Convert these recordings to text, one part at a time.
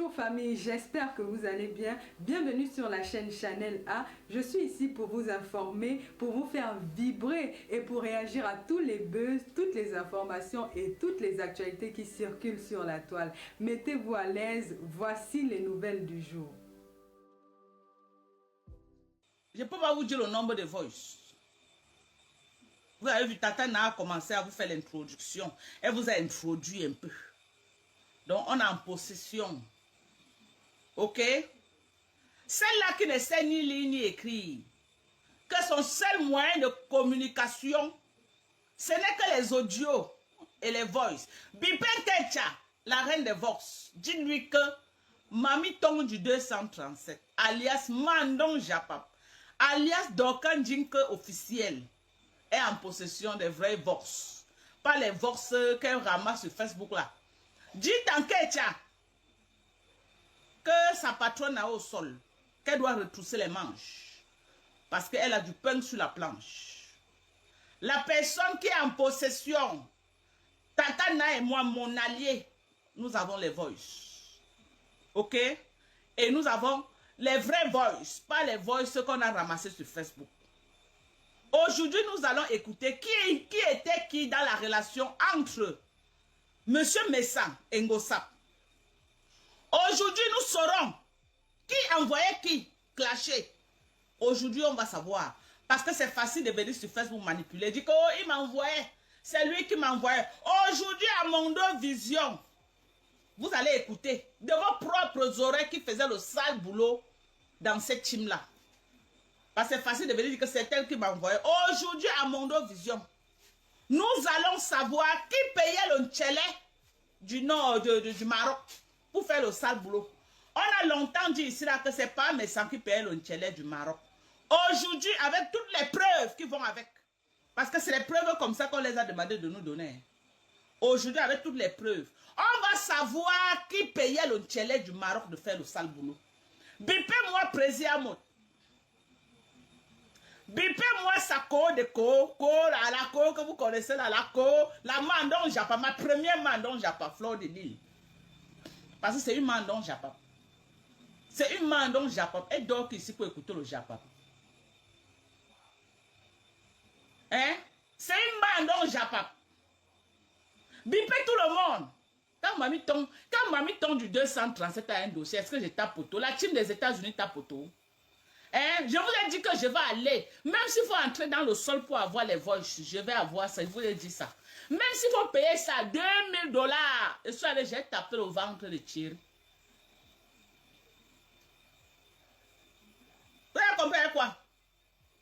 Bonjour famille, j'espère que vous allez bien. Bienvenue sur la chaîne Channel A. Je suis ici pour vous informer, pour vous faire vibrer et pour réagir à tous les buzz, toutes les informations et toutes les actualités qui circulent sur la toile. Mettez-vous à l'aise, voici les nouvelles du jour. Je ne peux pas vous dire le nombre de voices. Vous avez vu, Tatana a commencé à vous faire l'introduction. Elle vous a introduit un peu. Donc, on est en possession. OK? Celle-là qui ne sait ni lire ni écrire, que son seul moyen de communication, ce n'est que les audios et les voices. Bipen Techa, la reine des vox, dis-lui que Mami Tong du 237, alias Mandon Japap, alias Dokan Jinke officiel, est en possession des vrais vox. Pas les vox qu'elle ramasse sur Facebook là. Dis en Kecha que sa patronne a au sol, qu'elle doit retrousser les manches parce qu'elle a du pain sur la planche. La personne qui est en possession, Tatana et moi, mon allié, nous avons les voices. OK? Et nous avons les vrais voices, pas les voices qu'on a ramassés sur Facebook. Aujourd'hui, nous allons écouter qui était qui dans la relation entre Monsieur Messan et Ngosap. Aujourd'hui, nous saurons qui envoyait qui clasher. Aujourd'hui, on va savoir. Parce que c'est facile de venir sur Facebook manipuler. Dire que oh, il m'a envoyé. C'est lui qui m'a envoyé. Aujourd'hui, à Mondo Vision, vous allez écouter de vos propres oreilles qui faisaient le sale boulot dans cette team-là. Parce que c'est facile de venir dire que c'est elle qui m'a envoyé. Aujourd'hui, à Mondo Vision, nous allons savoir qui payait le tchélé du nord du Maroc pour faire le sale boulot. On a longtemps dit ici là que ce n'est pas Messan qui payait le tchélé du Maroc. Aujourd'hui, avec toutes les preuves qui vont avec, parce que c'est les preuves comme ça qu'on les a demandé de nous donner. Aujourd'hui, avec toutes les preuves, on va savoir qui payait le tchélé du Maroc de faire le sale boulot. Bipez-moi président. Bipez-moi sa co de co, la co que vous connaissez là, la co, la mandon japa, ma première mandon japa, fleur de l'île. Parce que c'est une mandon japa. C'est une mandon japa. Et donc ici pour écouter le japa. Hein? C'est une mandon japa. Bipez tout le monde. Quand Mamie Tong du 237 a un dossier, est-ce que je tape poteau? La team des États-Unis tape poteau. Hein? Je vous ai dit que je vais aller. Même s'il faut entrer dans le sol pour avoir les voices, je vais avoir ça. Je vous ai dit ça. Même s'il faut payer ça, $2000. Et soit allé, j'ai tapé le ventre de Thierry. Vous avez compris quoi?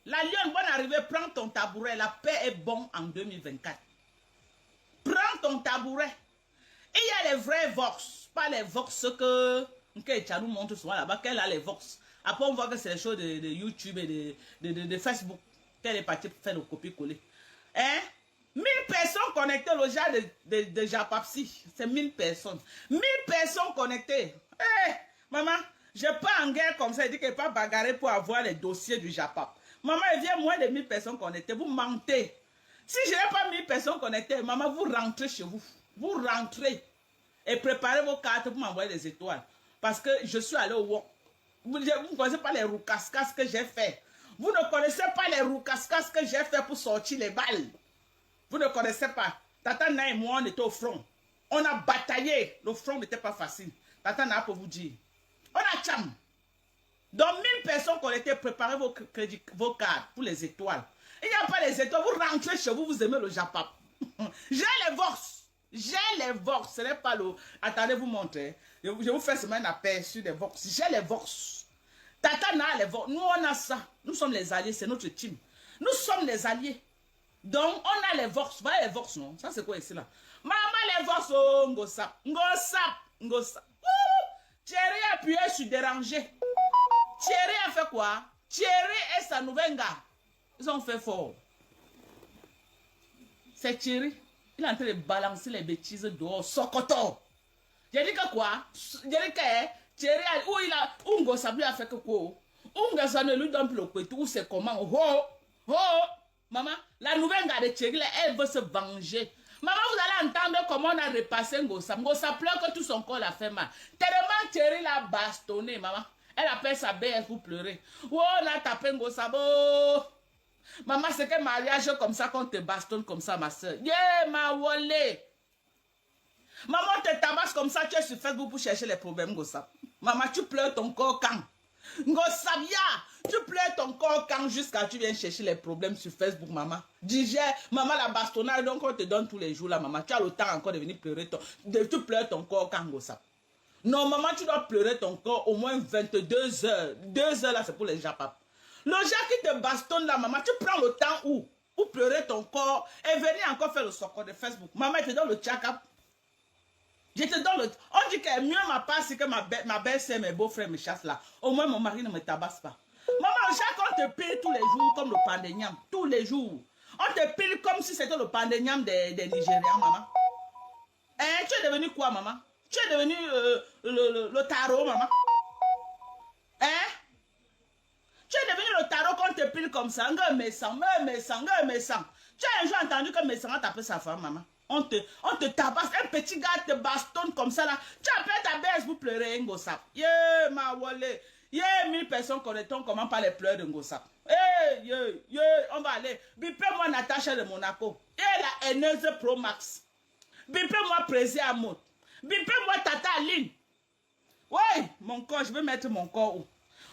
La lionne, bonne arrivée, prends ton tabouret. La paix est bonne en 2024. Prends ton tabouret. Et il y a les vrais vox, pas les vox que Tchalou montre souvent là-bas, qu'elle a les vox. Après, on voit que c'est les choses de YouTube et de Facebook. Qu'elle est partie pour faire le copier-coller. Hein? 1000 personnes connectées, le genre de Japapsi. C'est 1000 personnes. 1000 personnes connectées. Eh, maman, je pas en guerre comme ça. Elle dit qu'elle n'est pas bagarrée pour avoir les dossiers du Japap. Maman, il vient moins de 1000 personnes connectées. Vous mentez. Si je n'ai pas 1000 personnes connectées, maman, vous rentrez chez vous. Vous rentrez et préparez vos cartes pour m'envoyer des étoiles. Parce que je suis allé au WOC. Vous ne connaissez pas les roucascas que j'ai fait. Vous ne connaissez pas les roucascas que j'ai fait pour sortir les balles. Vous ne connaissez pas. Tatana et moi, on était au front. On a bataillé. Le front n'était pas facile. Tatana pour vous dire. On a tcham. Donc 1000 personnes connectées, préparez vos cartes pour les étoiles. Il n'y a pas les étoiles. Vous rentrez chez vous, vous aimez le Japap. J'ai les vox. J'ai les vox. Ce n'est pas le... Attendez, vous montrer. Je vous fais seulement un aperçu des vox. J'ai les vox. Tatana a les vox. Nous, on a ça. Nous sommes les alliés. C'est notre team. Nous sommes les alliés. Donc, on a les vox. Vous voyez les vox, non? Ça, c'est quoi ici, là? Maman, les vox. Oh, ngosap. Ngosap. Ngosap. Thierry a appuyé sur déranger. Thierry a fait quoi? Thierry et sa nouvelle gars. Ils ont fait fort. C'est Thierry. Il est en train de balancer les bêtises dehors. Sokoto. J'ai dit que quoi? J'ai dit que Thierry a... Où il a... Ungo Sabli a fait que quoi? Ungo ça ne lui donne plus le couteau. Où c'est comment? Oh! Oh! Maman, la nouvelle gars de Thierry, elle veut se venger. Maman, vous allez entendre comment on a repassé Ngosa. Ngosa pleure que tout son corps a fait mal. Tellement Thierry l'a bastonné, maman. Elle appelle sa BS pour pleurer. Oh, on a tapé Ngosabo. Maman, c'est quel mariage comme ça qu'on te bastonne comme ça, ma soeur? Yeah, ma wolé. Maman te tabasse comme ça, tu es sur Facebook pour chercher les problèmes, Ngosab. Maman, tu pleures ton corps quand? Ngosabia, tu pleures ton corps quand jusqu'à tu viens chercher les problèmes sur Facebook, maman. Digère, maman la bastonnade, donc on te donne tous les jours là, maman. Tu as le temps encore de venir pleurer tu pleures ton corps quand, Ngosab. Non, maman, tu dois pleurer ton corps au moins 22 heures. 2 heures là, c'est pour les japap. Le gars qui te bastonne là, maman, tu prends le temps où? Pour pleurer ton corps et venir encore faire le soccer de Facebook. Maman, je te donne le check-up. Je te donne le... On dit que mieux ma part, c'est que ma belle-sœur, mes beaux-frères me chassent là. Au moins, mon mari ne me tabasse pas. Maman, chaque on te pile tous les jours comme le pandéniam. Tous les jours. On te pile comme si c'était le pandéniam des Nigérians, maman. Hein, tu es devenu quoi, maman? Tu es devenu le tarot, maman. Hein? Tu es devenu le tarot qu'on te pile comme ça. Un méchant. Tu as un jour entendu que méchant a tapé sa femme, maman. On te tabasse. Un petit gars te bastonne comme ça, là. Tu appelles ta baisse pour pleurer, Ngosap. Yeah, ma wale. Yeah, 1000 personnes connaissent comment pas les pleurs de Ngosap. On va aller. Bipez-moi Natacha de Monaco. Et la haineuse Pro Max. Bipez-moi Prési Amout. Bipez-moi Tata Aline. Ouais, mon corps, je vais mettre mon corps où?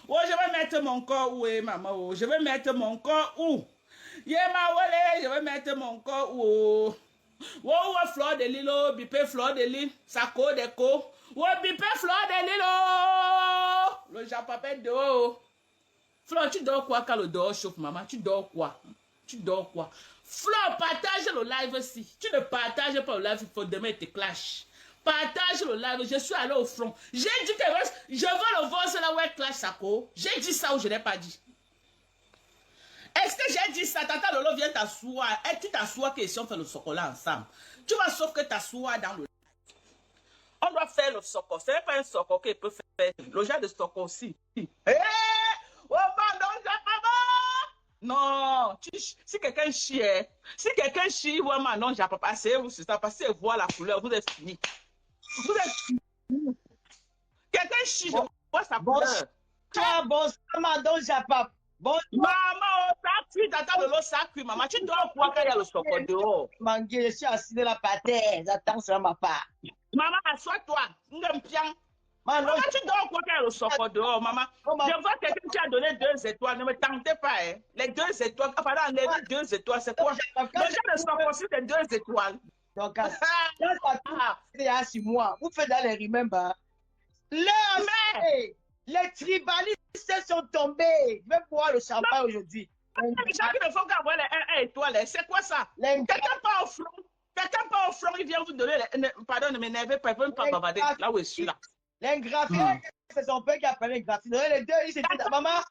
Oh, je vais mettre mon corps où, maman? Oh, je vais mettre mon corps où? Yeah, ma wale, je vais mettre mon corps où? Oh, Fleur de Lilo, bipé Fleur de Lille, Sako de Co. Oh, bipé Fleur de Lilo. Le japapé de haut. Fleur, tu dors quoi quand le dehors chauffe, maman? Tu dors quoi? Tu dors quoi? Fleur, partage le live aussi. Tu ne partages pas le live, il faut demain te clash. Partage le live, je suis allé au front. J'ai dit que je veux le voir, c'est là où elle clash Sako. J'ai dit ça ou je n'ai pas dit? Est-ce que j'ai dit ça? Tata Lolo vient t'asseoir. Et tu t'assois que si on fait le chocolat ensemble. Tu vas sauf que t'assois dans le... On doit faire le soco. Ce n'est pas un soco qu'il peut faire. Le genre de soco aussi. Oh, pardon, non, si quelqu'un chie, vraiment, non, j'ai pas passé, vous, c'est ça, passez voir la couleur, vous êtes fini. Vous êtes fini. Quelqu'un chie, je vois sa couleur. Bonsoir, madame Japap. Bon, maman, ça cuit, tata de l'eau, ça cuit, maman. Tu dois voir qu'il y a le soco dehors. Mangué, je suis assis de la patère. J'attends sur ma part. Maman, assois-toi. Maman, tu dois voir qu'il y a le soco dehors, maman. Je vois quelqu'un qui a donné 2 étoiles. Ne me tentez pas, hein. Les 2 étoiles. Pardon, les 2 étoiles, c'est quoi? Le genre de soco aussi, c'est 2 étoiles. Donc, c'est sur moi. Vous faites dans les remember. Les tribalistes sont tombés. Je vais boire le champagne aujourd'hui. Les gens qui ne font qu'avoir les 1 étoile, c'est quoi ça? Quelqu'un pas au front, il vient vous donner les... Pardon, ne m'énervez pas, ne pas bavarder. Là où je suis là. Les graphiques, c'est son père qui a appelé les graphiques. Les deux, ils se disent, maman.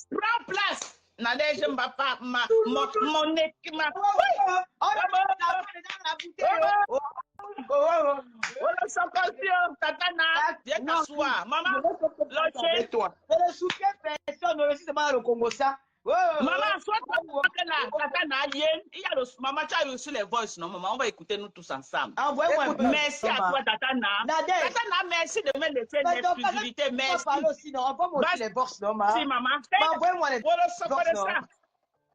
Prends place. Nadège, papa, mon équipe. Viens t'asseoir. Maman, l'autre, toi. Je ne soutiens personne, aussi c'est mal au Congo ça. Maman, soit maman, tu as reçu les voices, non, maman, on va écouter nous tous ensemble. Merci à toi, Tatana. Tatana, merci de me laisser l'exclusivité. Merci. Envoie-moi les box, non, maman. Si, maman. Envoie-moi les box.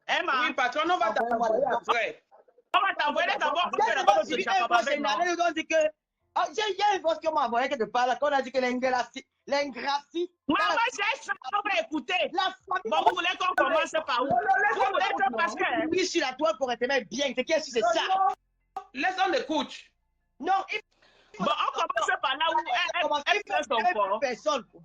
Oui, patron, on va t'envoyer après. On va t'envoyer d'abord. Il y a une voix qui m'a envoyé quelque part, qu'on a dit que l'ingracie. Maman, j'ai ça, on va écouter. Bon, vous voulez qu'on commence par où? Vous voulez que parce que... Oui, sur la toile pour être bien. C'est ça. Laisse-on l'écoute. Non, bon, on commence par là où elle fait son corps.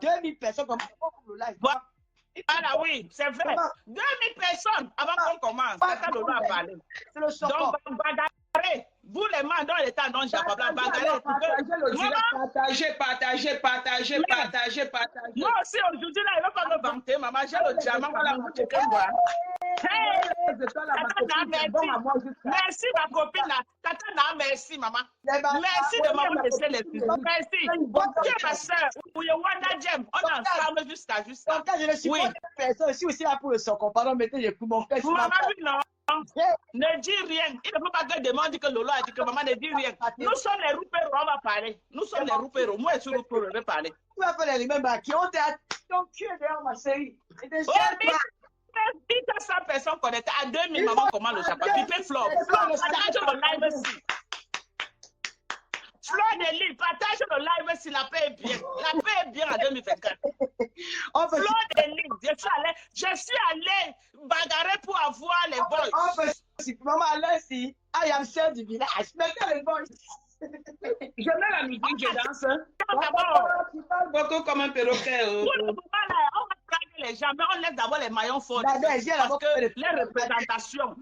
2000 personnes comme le live. Voilà, oui, c'est vrai. 2000 personnes avant qu'on commence. Tata Lolo a parlé. C'est le choc. Donc, bagarrez. Vous les mains dans les temps, donc j'ai pas bagarrez. Partagez. Moi aussi, aujourd'hui, là, il ne va pas me vanter, maman. J'ai le diamant, voilà, vous checkez moi. Merci, ma copine. Tatana, merci, maman. Merci de m'avoir laissé les filles. Merci. Tu es ma soeur. On est ensemble jusqu'à. Quand je ne suis pas personne, je suis aussi là pour le soc. Pardon, mettez les coups, mon frère. Maman, oui, non. ne dis rien. Il ne faut pas que demande que Lolo a dit que maman ne dit rien. Nous sommes les roupéros, on va parler. Nous sommes les roupéros. Moi, je suis roupéro, je vais parler. Tu vas faire les remember qui ont tué derrière ma série. Oh, dis à 100 personnes connectées à 2000 mamans comment le Japon. Pipé Flore. Partage le live aussi. Flore de Lille, partage le live si la paix est bien. La paix est bien en 2024. Flore de Lille, je suis allé bagarrer pour avoir les boys. Maman, là, si I am chef du village, mettez les boys. Je mets la musique, je danse. Tu parles beaucoup comme un perroquet. Pour le moment, là, on va draguer les gens, mais on laisse d'abord les maillons forts. Parce que les représentations,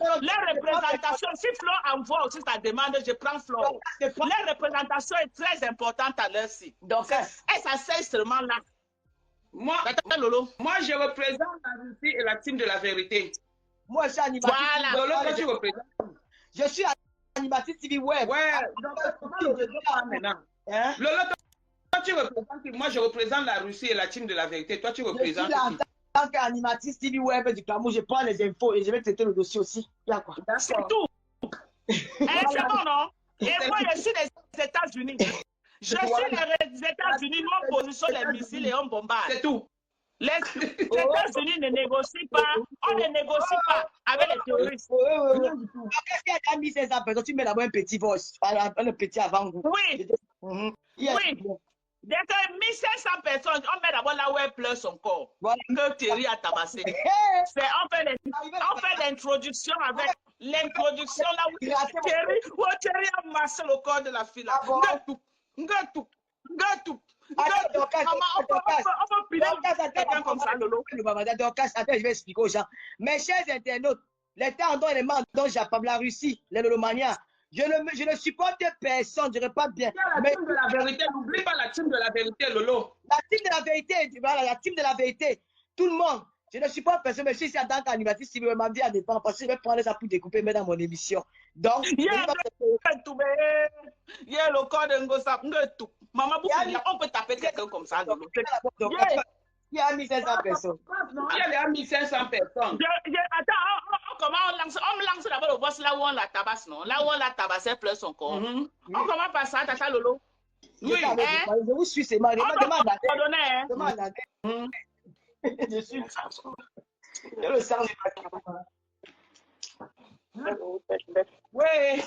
si Flo envoie aussi sa demande, je prends Flo. Les représentations est très importante à l'heure ci. Donc, elle s'asseye seulement là. Moi, je représente la Russie et la team de la vérité. Moi, je suis animatrice. Voilà. Lolo, toi, tu représentes. Je suis animatrice TV web. Ouais, donc, maintenant. Hein? Lolo, toi, tu représentes. Moi, je représente la Russie et la team de la vérité. Toi, tu représentes. En tant qu'animatrice TV web du Cameroun, je prends les infos et je vais traiter le dossier aussi. C'est tout. C'est bon, non? Et moi, je suis des États-Unis. Je suis les États-Unis, nous on positionne les missiles et on bombarde. C'est tout. Les États-Unis ne négocient pas, on ne négocie pas avec les terroristes. Qu'est-ce qu'il y a 1500 personnes? Tu mets d'abord un petit voice, un petit avant. Oui. Oui. Dès que 1500 personnes, on met d'abord là où elle pleure son corps. Que Thierry a tabassé. On fait l'introduction avec l'introduction là où Thierry a massé le corps de la fille là. Ngatou. Attends, je vais expliquer aux gens. Mes chers internautes, les temps et les mains dont Japon, la Russie, les Lolomania, je ne supporte personne, je ne pas bien. La team de la vérité, n'oublie pas la team de la vérité, Lolo. La team de la vérité, voilà, la team de la vérité, tout le monde. Je ne supporte personne, mais je suis ici en tant qu'animatrice, si vous m'avez à dépend, parce que je vais prendre ça pour découper, mettre dans mon émission. Donc, il y a le corps de Ngosa, maman, on peut taper quelqu'un comme ça. Il y a 1500 personnes. Il y a 1500 personnes. Attends, comment on lance? On me lance d'abord le boss là où on la tabasse, non? Là où on la tabasse, elle pleure son corps. On commence par ça, Tata Lolo. Oui, je vous suis, c'est mal. Demande à je suis le sang n'est pas. Oui.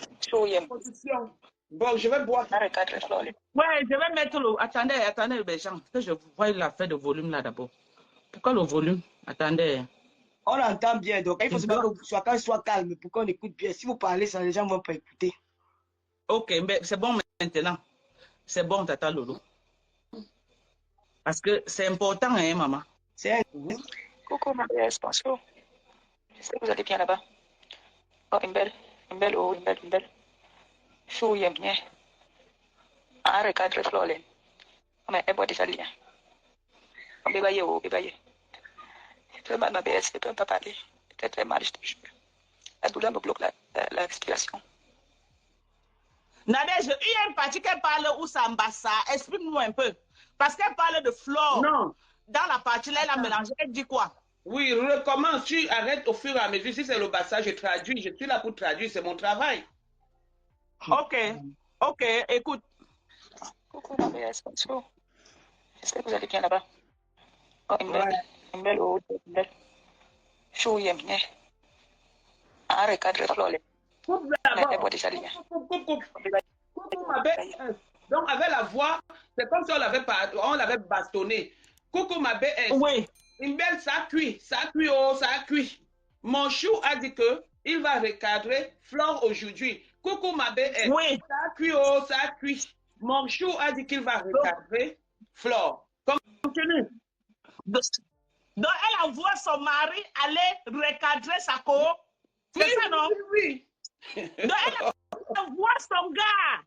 Bon, je vais boire. Ouais, je vais mettre le. Attendez, les gens, que je vois l'affaire de volume là d'abord. Pourquoi le volume? Attendez. On entend bien, donc il faut que chacun soit calme pour qu'on écoute bien. Si vous parlez, ça, les gens ne vont pas écouter. Ok, mais c'est bon maintenant. C'est bon, Tata Lolo. Parce que c'est important, hein, maman. Coucou, ma belle, bonjour. Je sais que vous allez bien là-bas. Oh, une belle, oh, une belle. Chou, y bien. Un recadre flawless. Mais elle boit déjà lien. On bébaye, bébaye. C'est très mal, ma belle, je ne peux pas parler. C'est très mal, je te jure. La douleur me bloque la respiration. Nadège, il y a une partie qu'elle parle où ça ambassa. Explique-nous un peu. Parce qu'elle parle de flore. Non. Dans la partie là, elle a mélangé. Elle dit quoi? Oui, recommence. Tu arrêtes au fur et à mesure. Si c'est le bassa, je traduis. Je suis là pour traduire. C'est mon travail. Ok, écoute. Coucou, ma belle, bonjour. Je sais que vous allez bien là-bas. Oh, une belle, oh, une belle. Chou, y bien. Un recadre flawless. Mais elle boit déjà lien. Coucou, ma belle. Donc, avec la voix, c'est comme si on l'avait bastonné. Coucou, ma belle. Oui. Une belle, ça cuit, oh, ça cuit. Mon chou a dit que il va recadrer Flore aujourd'hui. Coucou, ma belle. Oui. Ça cuit, oh, ça cuit. Mon chou a dit qu'il va recadrer Flore. Continue. Donc, elle envoie son mari aller recadrer sa co. C'est ça, non? Oui. Donc, elle envoie son gars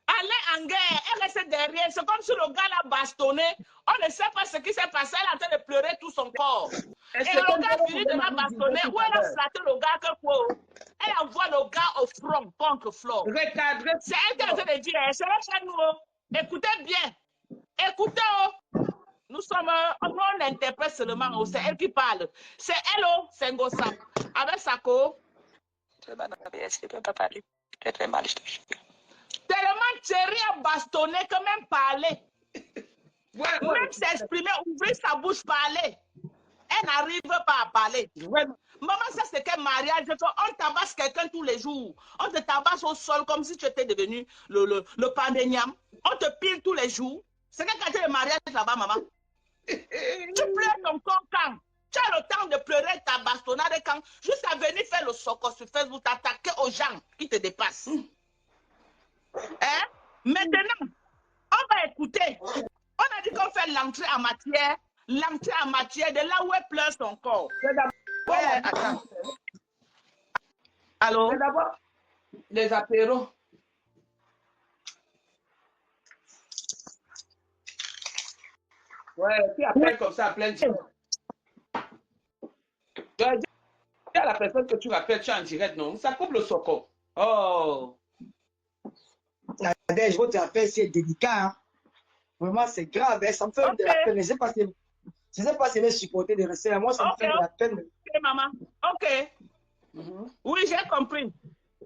aller en guerre. Elle reste derrière. C'est comme si le gars l'a bastonné. On ne sait pas ce qui s'est passé. Elle est en train de pleurer tout son corps. Et le gars finit de la bastonner. Où elle a flatté le gars que quoi? Elle envoie le gars au front contre Flore. Recadrer. C'est elle qui est en train de dire, c'est là chez nous. Écoutez bien. Écoutez, on interprète seulement, c'est elle qui parle. C'est elle, c'est Ngosa, avec Sako, Je ne peux pas parler. Très très mal, je te jure. Tellement Thierry a bastonné que même parler, Ouais, même s'exprimer, ouvrir sa bouche, parler, elle n'arrive pas à parler. ouais. Maman, ça c'est quel mariage? On tabasse quelqu'un tous les jours. On te tabasse au sol comme si tu étais devenu le pandéniam. On te pile tous les jours. C'est quel quartier de mariage là-bas, maman? Tu pleures ton corps quand? Tu as le temps de pleurer ta bastonnade quand? Jusqu'à venir faire le soco sur Facebook, t'attaquer aux gens qui te dépassent. Hein? Maintenant, on va écouter. On a dit qu'on fait l'entrée en matière. L'entrée en matière de là où elle pleure son corps. Ouais, attends. Allô? C'est d'abord les apéros. Ouais, qui appelle comme ça à plein de gens. Tu dois dire à la personne que tu rappelles, tu es en direct, non? Ça coupe le soco. Oh. Nadège, votre affaire, c'est délicat. Hein. Vraiment, c'est grave. Hein. Ça me fait de la peine. Je ne sais pas si je vais supporter de rester là. Moi, ça me fait de la peine. Ok, maman. Ok. Oui, j'ai compris.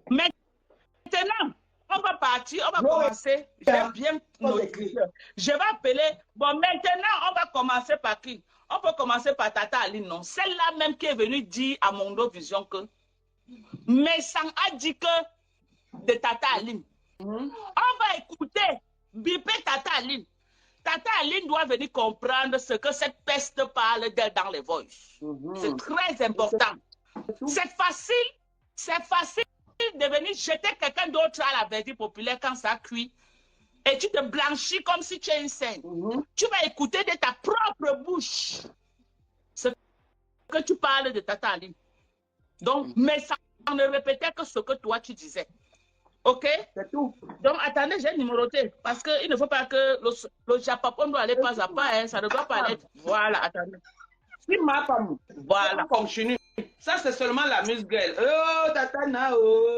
Maintenant, on va partir, on va commencer. J'ai bien noté. Je vais appeler. Bon, maintenant, on va commencer par qui? On peut commencer par Tata Aline, non? Celle-là même qui est venue dire à Mondo Vision que Messang a dit que de Tata Aline. On va écouter, biper Tata Aline. Tata Aline doit venir comprendre ce que cette peste parle d'elle dans les voices. C'est très important. C'est facile de venir jeter quelqu'un d'autre à la vertu populaire quand ça cuit. Et tu te blanchis comme si tu es une scène. Tu vas écouter de ta propre bouche ce que tu parles de Tata Aline. Donc, mais ça ne répétait que ce que toi tu disais. Ok? C'est tout. Donc, attendez, j'ai numéroté. Parce qu'il ne faut pas que le Japapon doit aller pas à pas. Hein, ça ne doit pas aller. Voilà, attendez. Si ma femme, Voilà. continue. Ça, c'est seulement la musique girl. Oh, Tatana, oh.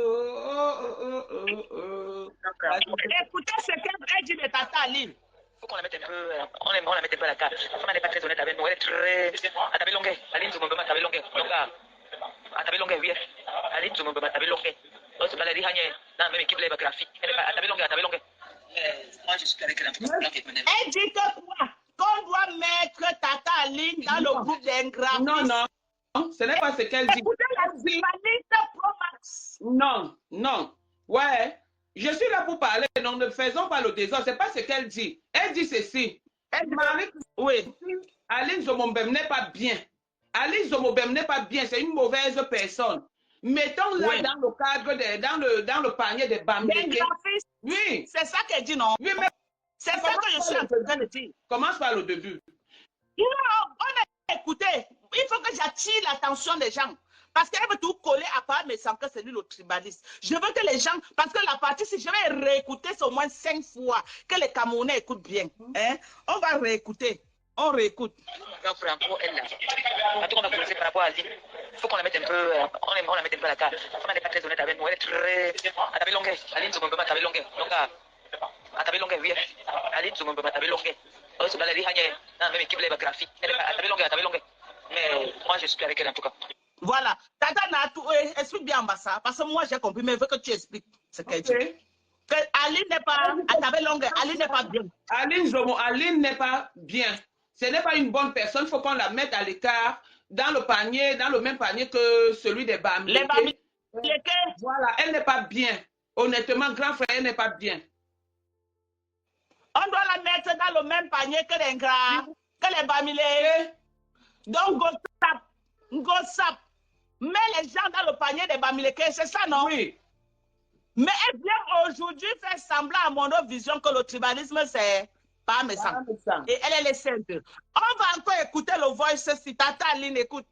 Écoutez ce qu'elle dit de Tata Aline. Il faut qu'on la mette un peu, on la mette un peu à la carte. La femme n'est pas très honnête avec nous. Elle est très. Atabé longue. Aline Zumba, Atabé longue. Atabé longue, oui. Aline Zumba, Atabé longue. On se balade dans la même équipe de graphique. Atabé longue, Atabé longue. Moi, je suis avec elle en tout cas. Elle dit que quoi? Qu'on doit mettre Tata Aline dans le groupe des graphistes. Non, non. Ce n'est pas ce qu'elle dit. Écoutez la journaliste Pro Max. Non. Ouais. Je suis là pour parler, donc ne faisons pas le désordre. Ce n'est pas ce qu'elle dit. Elle dit ceci. Elle dit, oui, Aline Zomombem n'est pas bien. Aline Zomombem n'est pas bien. C'est une mauvaise personne. Mettons-la dans le cadre, dans le panier des Bamileke. Oui. C'est ça qu'elle dit, non? Oui, mais c'est ça que je suis en train de dire. Commence par le début. Non, on a écouté. Il faut que j'attire l'attention des gens. Parce qu'elle veut tout coller à part, mais sans que c'est lui le tribaliste. Je veux que les gens, parce que la partie, si je vais réécouter, c'est au moins 5 fois que les Camerounais écoutent bien. Hein? On va réécouter. On réécoute. Franco, elle là. En tout cas, on va commencer par rapport à Aline. Il faut qu'on la mette un peu, on la mette un peu à la carte. La femme n'est pas très honnête avec nous. Elle est très. Atabé longue. Aline Zumba, Atabé longue. Atabé longue, oui. Aline Zumba, Atabé longue. On se balade dans la même équipe de graphique. Atabé longue. Mais moi, je suis plus avec elle en tout cas. Voilà. Tata Natou, explique bien ça. Parce que moi, j'ai compris, mais je veux que tu expliques ce qu'elle dit. Que Aline n'est pas, Atabé longue, Aline n'est pas bien. Aline n'est pas bien. Ce n'est pas une bonne personne. Il faut qu'on la mette à l'écart, dans le panier, dans le même panier que celui des Bamileke. Les Bamileke. Voilà, elle n'est pas bien. Honnêtement, grand frère, elle n'est pas bien. On doit la mettre dans le même panier que les gras, que les Bamileke. Donc, Gossap, mets les gens dans le panier des Bamileke, c'est ça, non? Oui. Mais elle vient aujourd'hui faire semblant à mon vision que le tribalisme, c'est pas méchant. Et elle est sainte. On va encore écouter le voice si Tata Aline écoute.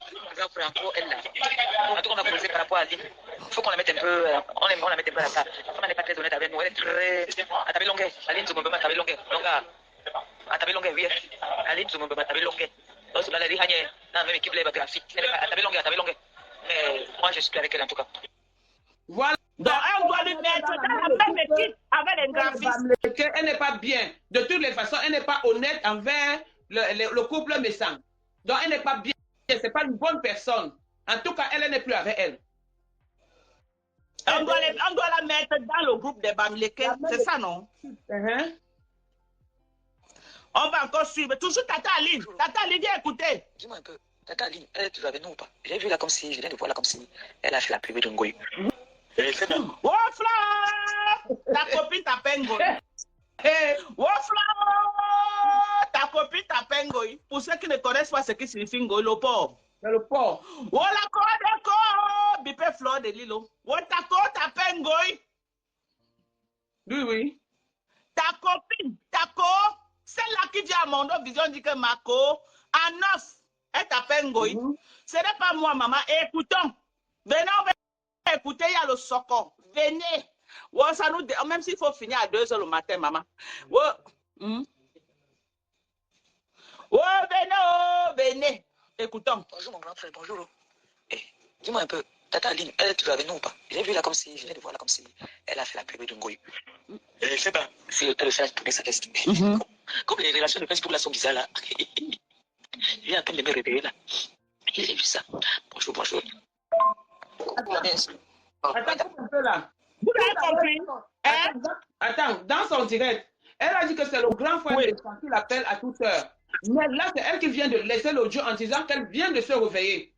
Franco, elle là. En tout cas, on va commencer par rapport à Aline. Il faut qu'on la mette un peu, on la mette un peu à la carte. La femme n'est pas très honnête avec nous. Elle est très. Atabé longue. Aline Zumba, Atabé longue. Atabé longue, oui. Aline Zumba, Atabé longue. On se balade dans la même équipe de graphique. Atabé longue. Mais moi, je suis plus avec elle en tout cas. Voilà. Donc, on doit lui mettre dans la même équipe avec les graphistes. Elle n'est pas bien. De toutes les façons, elle n'est pas honnête envers le couple Messang. Donc, elle n'est pas bien. Ce n'est pas une bonne personne. En tout cas, elle n'est plus avec elle. On doit la mettre dans le groupe des Bamileke. C'est ça, non? On va encore suivre. Toujours Tata Aline. Tata Aline, viens écouter. Dis-moi un peu, Tata Aline, elle est toujours avec nous ou pas? J'ai vu là comme si, je viens de voir là comme si elle a fait la pub de Ngoy. Oh, Fla! Ta copine t'appelle Ngoy. Oh, Fla! Ta copine t'appelle Ngoy. Pour ceux qui ne connaissent pas ce qui signifie Ngoy, le port. Le port. Oh, la code, Bipé Fleur de Lilo. Oh, ta copine t'appelle Ngoy. Oui, oui. Ta copine, celle-là qui dit à mon nom, Vision dit que Mako, en neuf, elle t'appelle Ngoy. Ce n'est pas moi, maman. Écoutons. Venez, on va écouter, il y a le socon. Venez. Ouais, ça nous, même s'il faut finir à 2 h le matin, maman. Ouais. Ouais, venez, oh, venez. Écoutons. Bonjour mon grand frère, bonjour. Eh, dis-moi un peu, Tata Aline, elle est toujours avec nous ou pas? J'ai vu là comme si, je viens de voir là comme si elle a fait la pub de Ngoy. Je sais pas si elle fait tourner sa tête. Comme les relations de Facebook là sont bizarres là. Je viens à peine de me réveiller là. J'ai vu ça. Bonjour, bonjour. Attends un peu là. Vous avez compris? Hein? Attends, dans son direct, elle a dit que c'est le grand frère de Méchant qui l'appelle à toute heure. Mais là, c'est elle qui vient de laisser l'audio en disant qu'elle vient de se réveiller.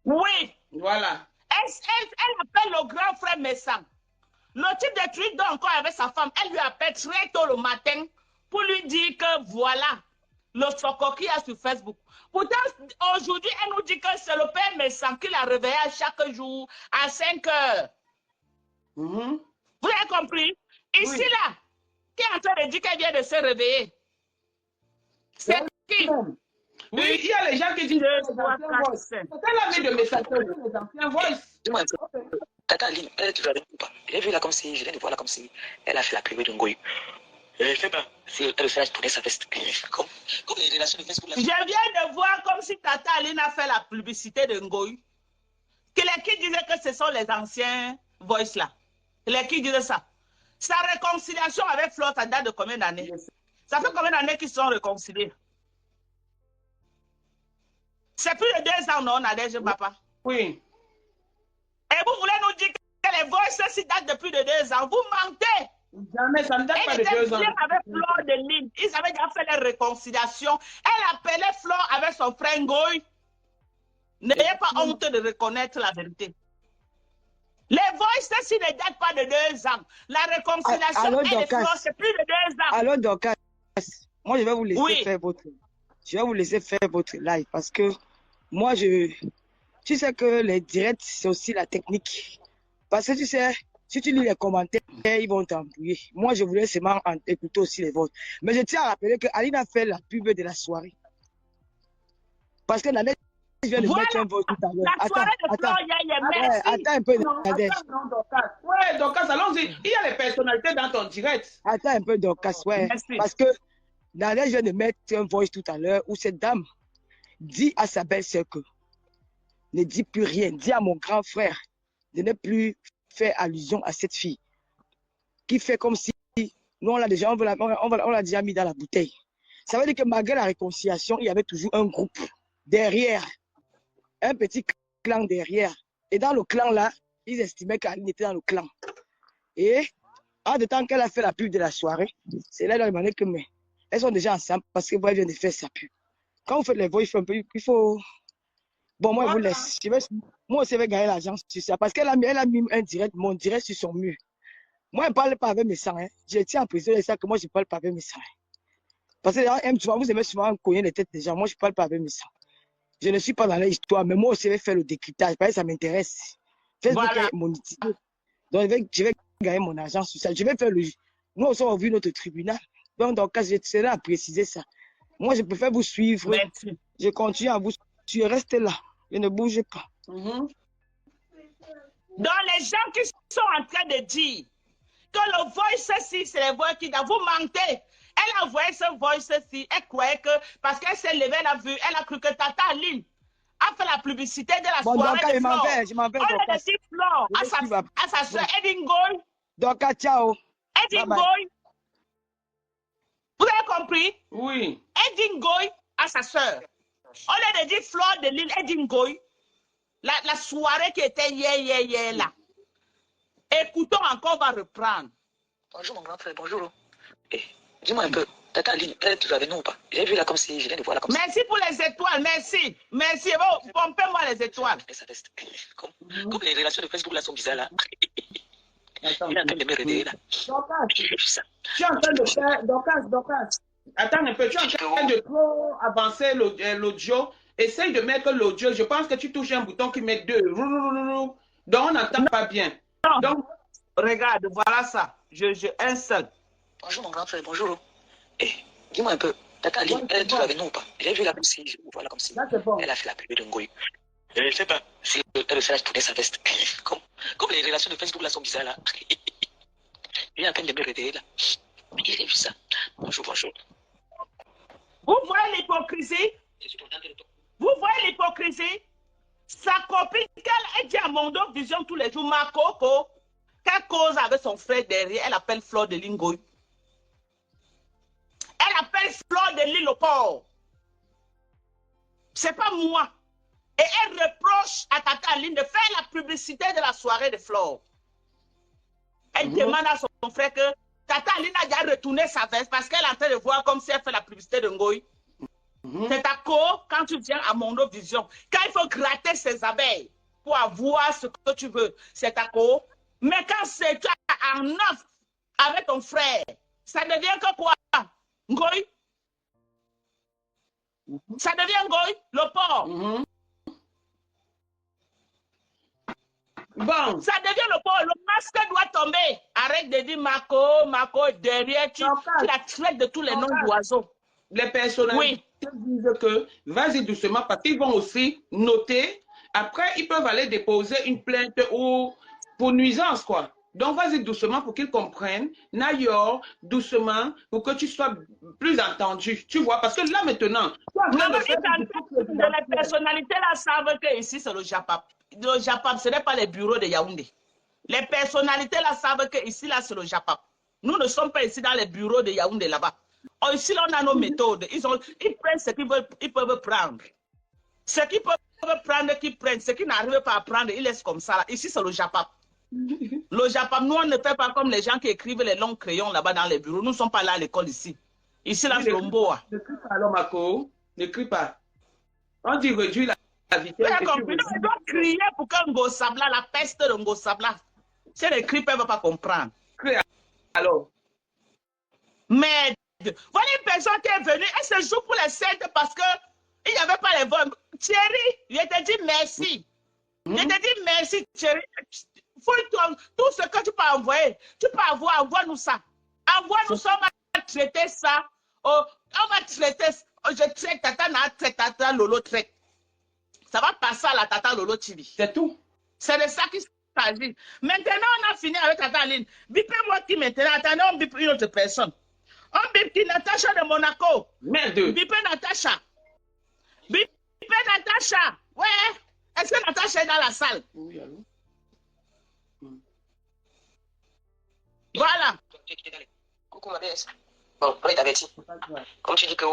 Oui. Voilà. Elle appelle le grand frère Messam. Le type de truc dont encore avec sa femme, elle lui appelle très tôt le matin pour lui dire que voilà le soco qu'il y a sur Facebook. Pourtant, aujourd'hui, elle nous dit que c'est le père Messam qui la réveille à chaque jour à 5 h. Vous avez compris? Ici, Oui. là, qui est en train de dire qu'elle vient de se réveiller? C'est qui? Oui, il y a les gens qui disent Deux, les trois, anciens quatre, voice. cinq. C'est elle a mis de messagerie, les anciens voice. Dis-moi un peu, Tata Aline, elle est toujours avec nous ou pas? J'ai vu là comme si, je viens de voir là comme si elle a fait la pub de Ngoy. Je sais pas si elle fait tourner sa veste. Comme les relations de Facebook là. Je viens de voir comme si Tata Aline a fait la publicité de Ngoy. Qui disait que ce sont les anciens voice là. Qui disait ça. Sa réconciliation avec Flo, ça date de combien d'années? Ça fait combien d'années qu'ils sont réconciliés? C'est plus de 2 ans, non, Nadège, papa? Oui. Et vous voulez nous dire que les voices ci datent de plus de 2 ans? Vous mentez! Jamais, ça ne date pas de 2 ans. Elle était bien avec Flore de Lille. Ils avaient déjà fait les réconciliations. Elle appelait Flore avec son frère Ngoy. N'ayez pas honte de reconnaître la vérité. Les voices ci ne datent pas de 2 ans. La réconciliation, Alors, elle et Flore, c'est plus de 2 ans. Alors, Dorcas, moi, je vais vous laisser Oui. faire votre... Je vais vous laisser faire votre live parce que moi, tu sais que les directs, c'est aussi la technique. Parce que tu sais, si tu lis les commentaires, ils vont t'embrouiller. Moi, je voulais seulement écouter aussi les vôtres. Mais je tiens à rappeler que Aline a fait la pub de la soirée. Parce que Nadège vient de mettre un vote tout à l'heure. La soirée de Flore, merci. Attends un peu, Non, Nadège. attends, non, Dorcas. Ouais, Dorcas, allons-y. Il y a les personnalités dans ton direct. Attends un peu, Dorcas, ouais. Merci. Parce que Nadège vient de mettre un voice tout à l'heure où cette dame dit à sa belle-sœur que ne dis plus rien, dis à mon grand frère de ne plus faire allusion à cette fille qui fait comme si nous on l'a déjà mis dans la bouteille. Ça veut dire que malgré la réconciliation, il y avait toujours un groupe derrière, un petit clan derrière. Et dans le clan là, ils estimaient qu'Aline était dans le clan. Et en de temps qu'elle a fait la pub de la soirée, c'est là qu'elle a demandé que mais elles sont déjà ensemble parce que moi, je viens de faire sa pub. Quand vous faites les voix, il faut... Bon, moi, je vous laisse. Moi aussi, je vais gagner l'argent sur ça. Parce qu'elle a mis un direct, mon direct sur son mur. Moi, je ne parle pas avec mes sangs. Hein. Je tiens à préciser ça que moi, je ne parle pas avec mes sangs. Parce que vous aimez souvent cogner les têtes des gens. Moi, je ne parle pas avec mes sangs. Je ne suis pas dans l'histoire, mais moi aussi, je vais faire le décryptage. Parce que ça m'intéresse. Facebook Voilà. est monétisé. Donc, je vais gagner mon argent sur ça. Je vais faire le... Nous aussi, on a vu notre tribunal. Donc, dans le cas, je serai à préciser ça. Moi, je préfère vous suivre. Merci. Je continue à vous suivre. Restez là. Je ne bouge pas. Donc, les gens qui sont en train de dire que le voice-ci, c'est les voix qui... Vous mentez. Elle a envoyé ce voice-ci. Elle croyait que... Parce qu'elle s'est levée, elle a vu, elle a cru que Tata Aline a fait la publicité de la soirée de Flore. Je m'en vais. On a dit Flore à sa soeur Edingoy. Donc, ciao. Edingoy. Vous avez compris? Oui. Edingoy à sa soeur. On a dit Flore de Lille, Edingoy. La soirée qui était hier là. Écoutons encore, on va reprendre. Bonjour mon grand frère, bonjour. Eh, dis-moi un peu, Tata Aline, elle est toujours avec nous ou pas? J'ai vu là comme si, je viens de voir là comme si. Merci pour les étoiles, merci. Merci. Bon, pompez-moi les étoiles. Et ça reste. Comme les relations de Facebook là sont bizarres là. Attends. Il est en train de me réveiller là. Dorcas, J'ai vu ça. tu es en train de faire... Dorcas. Attends un peu, tu es en train de trop avancer l'audio. Essaye de mettre l'audio. Je pense que tu touches un bouton qui met 2. Donc, on n'entend pas bien. Non. Donc, Regarde, voilà ça. Un seul. Bonjour mon grand frère, bonjour. Eh, dis-moi un peu, Tata Aline, elle est toujours avec nous ou pas? J'ai vu là comme si, je vous vois là comme si. là, c'est bon. Elle a fait la pub de Ngoy. Je ne sais pas si elle fait tourner sa veste. Comme les relations de Facebook là sont bizarres là. Il est en train de me réveiller là. J'ai vu ça. Bonjour. Vous voyez l'hypocrisie? Je suis content de toi. Vous voyez l'hypocrisie? Sa copine, qu'elle dit à Mondo Vision tous les jours, ma coco, qu'elle cause avec son frère derrière, elle appelle Fleur de Lingoy. Elle appelle Fleur de l'île au port. C'est pas moi. Et elle reproche à Tata Aline de faire la publicité de la soirée de Fleur. Elle demande à son frère que Tata Aline a déjà retourné sa veste parce qu'elle est en train de voir comme si elle fait la publicité de Ngoy. C'est à cause, quand tu viens à Mondo Vision, quand il faut gratter ses abeilles pour avoir ce que tu veux, c'est à cause. Mais quand c'est en offre avec ton frère, ça devient que quoi? Ngoy? Ça devient Ngoy, le porc. Bon. Ça devient le porc. Le masque doit tomber. Arrête de dire Marco, derrière, tu la traites de tous les noms d'oiseaux. Les personnalités disent que vas-y doucement parce qu'ils vont aussi noter. Après, ils peuvent aller déposer une plainte ou pour nuisance, quoi. Donc, vas-y doucement pour qu'ils comprennent. Nayor, doucement, pour que tu sois plus entendu. Tu vois, parce que là, maintenant... Les personnalités là savent que ici, c'est le Japap. Le Japap, ce n'est pas les bureaux de Yaoundé. Les personnalités là savent que ici, là, c'est le Japap. Nous ne sommes pas ici dans les bureaux de Yaoundé là-bas. Ici, là, on a nos méthodes. Ils prennent ce qu'ils peuvent prendre. Ce qu'ils peuvent prendre, qu'ils prennent. Ce qu'ils n'arrivent pas à prendre, ils laissent comme ça. Là. Ici, c'est le Japap. Le Japap, nous, on ne fait pas comme les gens qui écrivent les longs crayons là-bas dans les bureaux. Nous ne sommes pas là à l'école ici. Ici, là, c'est Lomboa. Ne crie pas, alors, Marco. Ne crie pas. On dit réduire la vitesse. On doit crier pour qu'un Ngosabla, la peste de Ngosabla. Si les cris ne peuvent pas comprendre. Crie alors. Mais, voilà une personne qui est venue, elle se joue pour les sept parce qu'il n'y avait pas les vols. Thierry, je te dis merci. Je te dis merci, Thierry. Tout ce que tu peux envoyer, tu peux avoir, envoie-nous ça. Envoie-nous ça, on va traiter ça. On va traiter, je traite Tata Lolo traite. Ça va passer à la Tata Lolo Tibi. C'est tout. C'est de ça qu'il s'agit. Maintenant, on a fini avec Tata Aline. Bipez-moi qui maintenant, attendez, on bipe une autre personne. On bipe qui Natacha de Monaco. Merde. Bipe Natacha. Bipe Natacha. Ouais. Est-ce que Natacha est dans la salle? Oui, allô? Voilà. Coucou ma BS. Bon, on est averti. Comme tu dis que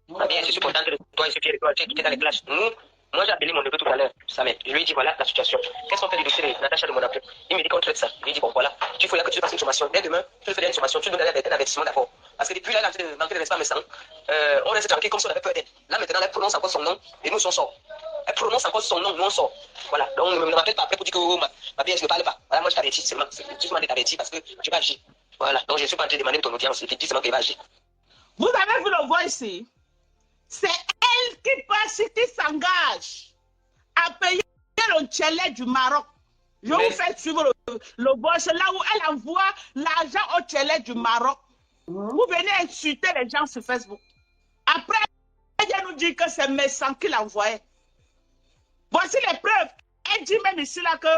ma BS, je suis contente de toi, je suis fier de toi, tu es quitté dans les classes. Moi, j'ai appelé mon neveu tout à l'heure, Samet. Je lui ai dit, voilà la situation. Qu'est-ce qu'on fait du dossier de Natacha de Monaco? Il me dit qu'on traite ça. Je lui ai dit, bon, voilà, tu faut là que tu fasses une sommation. Dès demain, tu fais une sommation, tu donnes un avertissement d'abord. Parce que depuis là, il a manqué de respect, mais ça, on reste tranquille comme si on avait peur d'elle. Là, maintenant, elle prononce encore son nom et nous, on sort. Elle prononce encore son nom, nous, on sort. Voilà. Donc, ne me rappelle pas après pour dire que ma BS ne parle pas. Voilà, moi, je t'avertis seulement. C'est justement de t'avertir parce que tu vas agir. Voilà. Donc, je suis pas en train de demander ton audience. Je te dis seulement qu'elle va agir. Vous avez vu le voix ici? C'est elle qui passe, qui s'engage à payer le chalet du Maroc. Je vous fais suivre le voix. C'est là où elle envoie l'argent au chalet du Maroc. Vous venez insulter les gens sur Facebook. Après, elle nous dit que c'est Messan qui l'envoyait. Voici les preuves. Elle dit même ici là que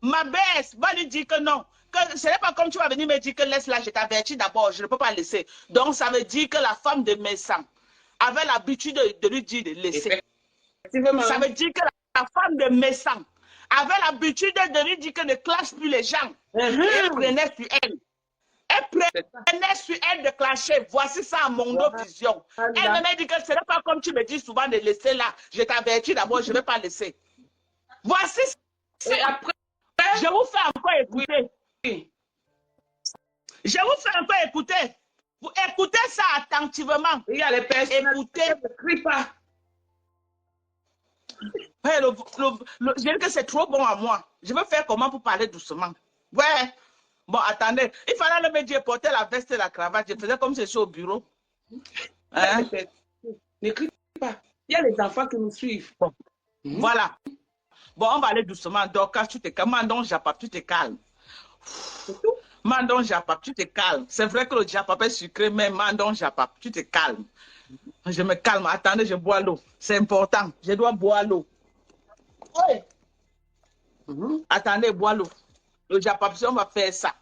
ma baisse va lui dire que non. Que ce n'est pas comme tu vas venir me dire que laisse-la, je t'avertis d'abord, je ne peux pas laisser. Donc ça veut dire que la femme de Messan avait l'habitude de lui dire de laisser. Ça veut dire que la femme de Messan avait l'habitude de lui dire que ne clash plus les gens. Elle prenait sur elle. Elle prenait sur elle de clasher. Voici ça à Mondo Vision. Elle me dit que ce n'est pas comme tu me dis souvent de laisser là. Je t'avertis d'abord, je ne vais pas laisser. Voici ça. Et après, je vous fais encore écouter. Je vous fais un peu écouter. Vous écoutez ça attentivement. Il y a les personnes Écoutez. qui ne crient pas. Ouais, je dis que c'est trop bon à moi. Je veux faire comment pour parler doucement. Ouais. Bon, attendez. Il fallait me dire porter la veste et la cravate. Je faisais comme si je suis au bureau. Hein? Ne crie pas. Il y a les enfants qui nous suivent. Bon. Voilà. Bon, on va aller doucement. Dorcas, tu te calmes. Mandon Japap, tu te calmes. Mandon Japap, tu te calmes. C'est vrai que le Japap est sucré, mais Mandon Japap, tu te calmes. Je me calme. Attendez, je bois l'eau. C'est important. Je dois boire l'eau. Oui. Attendez, bois l'eau. Le Japap, si on va faire ça.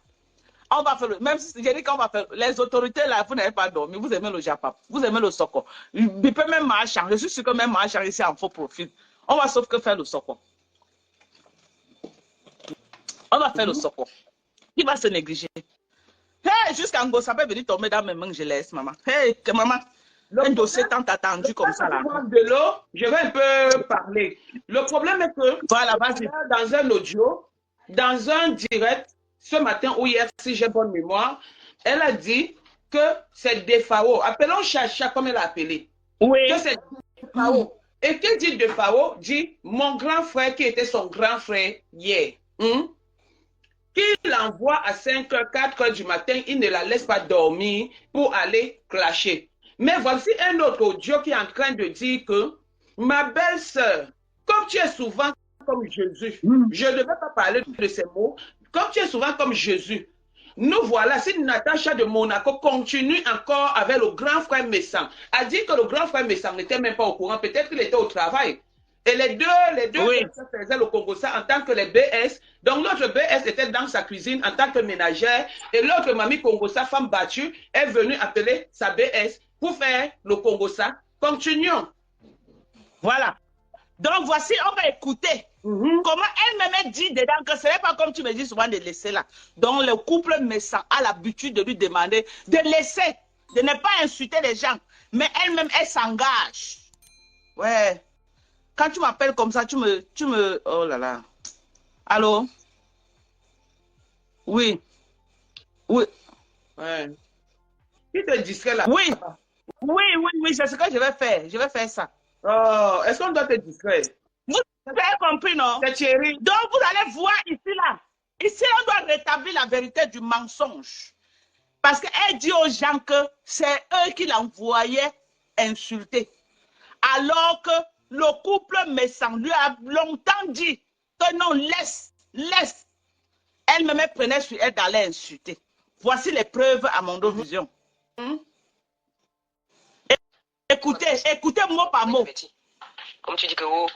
On va faire le... Même si j'ai dit qu'on va faire... Les autorités, là, vous n'avez pas dormi. Vous aimez le Japap. Vous aimez le soko. Il peut même marcher. Je suis sûr que même marcher ici en faux profil. On va sauf que faire le soko. On va faire le soko. Qui va se négliger? Hey, jusqu'à Ngo, ça peut venir tomber dans mes mains que je laisse, maman. Hey, que maman, un dossier tant attendu comme ça, là. De l'eau, je vais un peu parler. Le problème est que, voilà, vas-y. Dans un audio, dans un direct, ce matin ou hier, si j'ai bonne mémoire, elle a dit que c'est Defao. Appelons Chacha comme elle a appelé. Oui. Que c'est Defao. Et que dit Defao? Dit mon grand frère qui était son grand frère hier. Qu'il envoie à 5h, 4h du matin, il ne la laisse pas dormir pour aller clasher. Mais voici un autre audio qui est en train de dire que ma belle-sœur, comme tu es souvent comme Jésus, je ne vais pas parler de ces mots, comme tu es souvent comme Jésus, nous voilà, si Natacha de Monaco continue encore avec le grand frère Messang, a dit que le grand frère Messang n'était même pas au courant, peut-être qu'il était au travail. Et les deux oui, faisaient le Congo-Ça en tant que les BS. Donc l'autre BS était dans sa cuisine en tant que ménagère. Et l'autre mamie Congo-Ça, femme battue, est venue appeler sa BS pour faire le Congo-Ça. Continuons. Voilà. Donc voici, on va écouter comment elle-même dit dedans que ce n'est pas comme tu me dis souvent de laisser là. Donc le couple Messang a l'habitude de lui demander de laisser, de ne pas insulter les gens. Mais elle-même, elle s'engage. Ouais. Quand tu m'appelles comme ça, tu me... Oh là là. Allô? Oui. Oui. Ouais. Qui te distrait là? Oui. Oui, c'est ce que je vais faire. Je vais faire ça. Oh, est-ce qu'on doit te distraire? Vous avez compris, non? C'est Thierry. Donc, vous allez voir ici, là. Ici, on doit rétablir la vérité du mensonge. Parce qu'elle dit aux gens que c'est eux qui l'envoyaient insulter. Alors que le couple Messang lui a longtemps dit que non, laisse. Elle-même prenait sur elle d'aller insulter. Voici les preuves à Mondo Vision. Écoutez mot par mot. Comme tu dis que oh,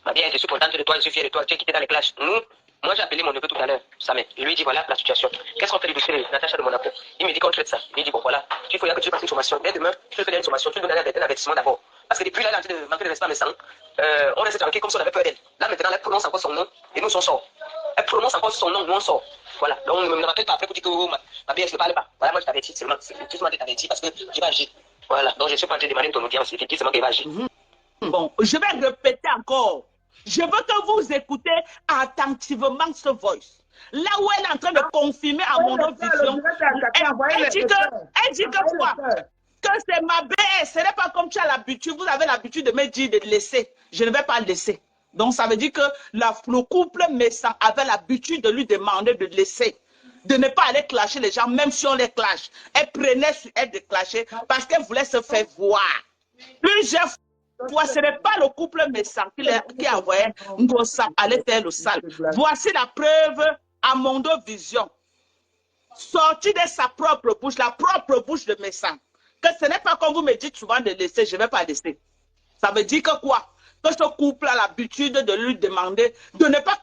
ma bien, je suis contente de toi, je suis fière de toi, tu es quitté dans les clashs. Moi j'ai appelé mon neveu tout à l'heure, Samet. Je lui ai dit voilà la situation. Qu'est-ce qu'on fait du dossier de Natacha de Monaco? Il me dit qu'on traite ça. Il me dit bon voilà, il faut que tu fasses une sommation. Dès demain, tu fais une sommation, tu donnes un avertissement d'abord. Parce que depuis là, elle est en train de manquer de respect à Messang. On reste tranquille comme si on avait peur d'elle. Là maintenant, elle prononce encore son nom et nous on sort. Elle prononce encore son nom, nous on sort. Voilà. Donc ne me rappelle pas après pour dire que oh, ma bien, je ne parle pas. Voilà, moi je t'avertis, c'est effectivement de t'avertir parce que j'ai pas agi. Voilà. Donc je suis pas en train de demander ton audience, effectivement qu'elle va agir. Bon, je vais répéter encore. Je veux que vous écoutez attentivement ce voice. Là où elle est en train de confirmer à mon vision, elle dit que quoi? Que c'est ma BS. Ce n'est pas comme tu as l'habitude. Vous avez l'habitude de me dire de laisser. Je ne vais pas laisser. Donc ça veut dire que le couple Messang avait l'habitude de lui demander de laisser. De ne pas aller clasher les gens, même si on les clash. Elle prenait sur elle de clasher parce qu'elle voulait se faire voir. Plusieurs fois, ce n'est pas le couple Messang qui a envoyé Ngossa aller faire le sale. Voici la preuve à Mondo Vision. Sortie de sa propre bouche, la propre bouche de Messang. Que ce n'est pas comme vous me dites souvent de laisser, je ne vais pas laisser. Ça veut dire que quoi? Que ce couple a l'habitude de lui demander de ne pas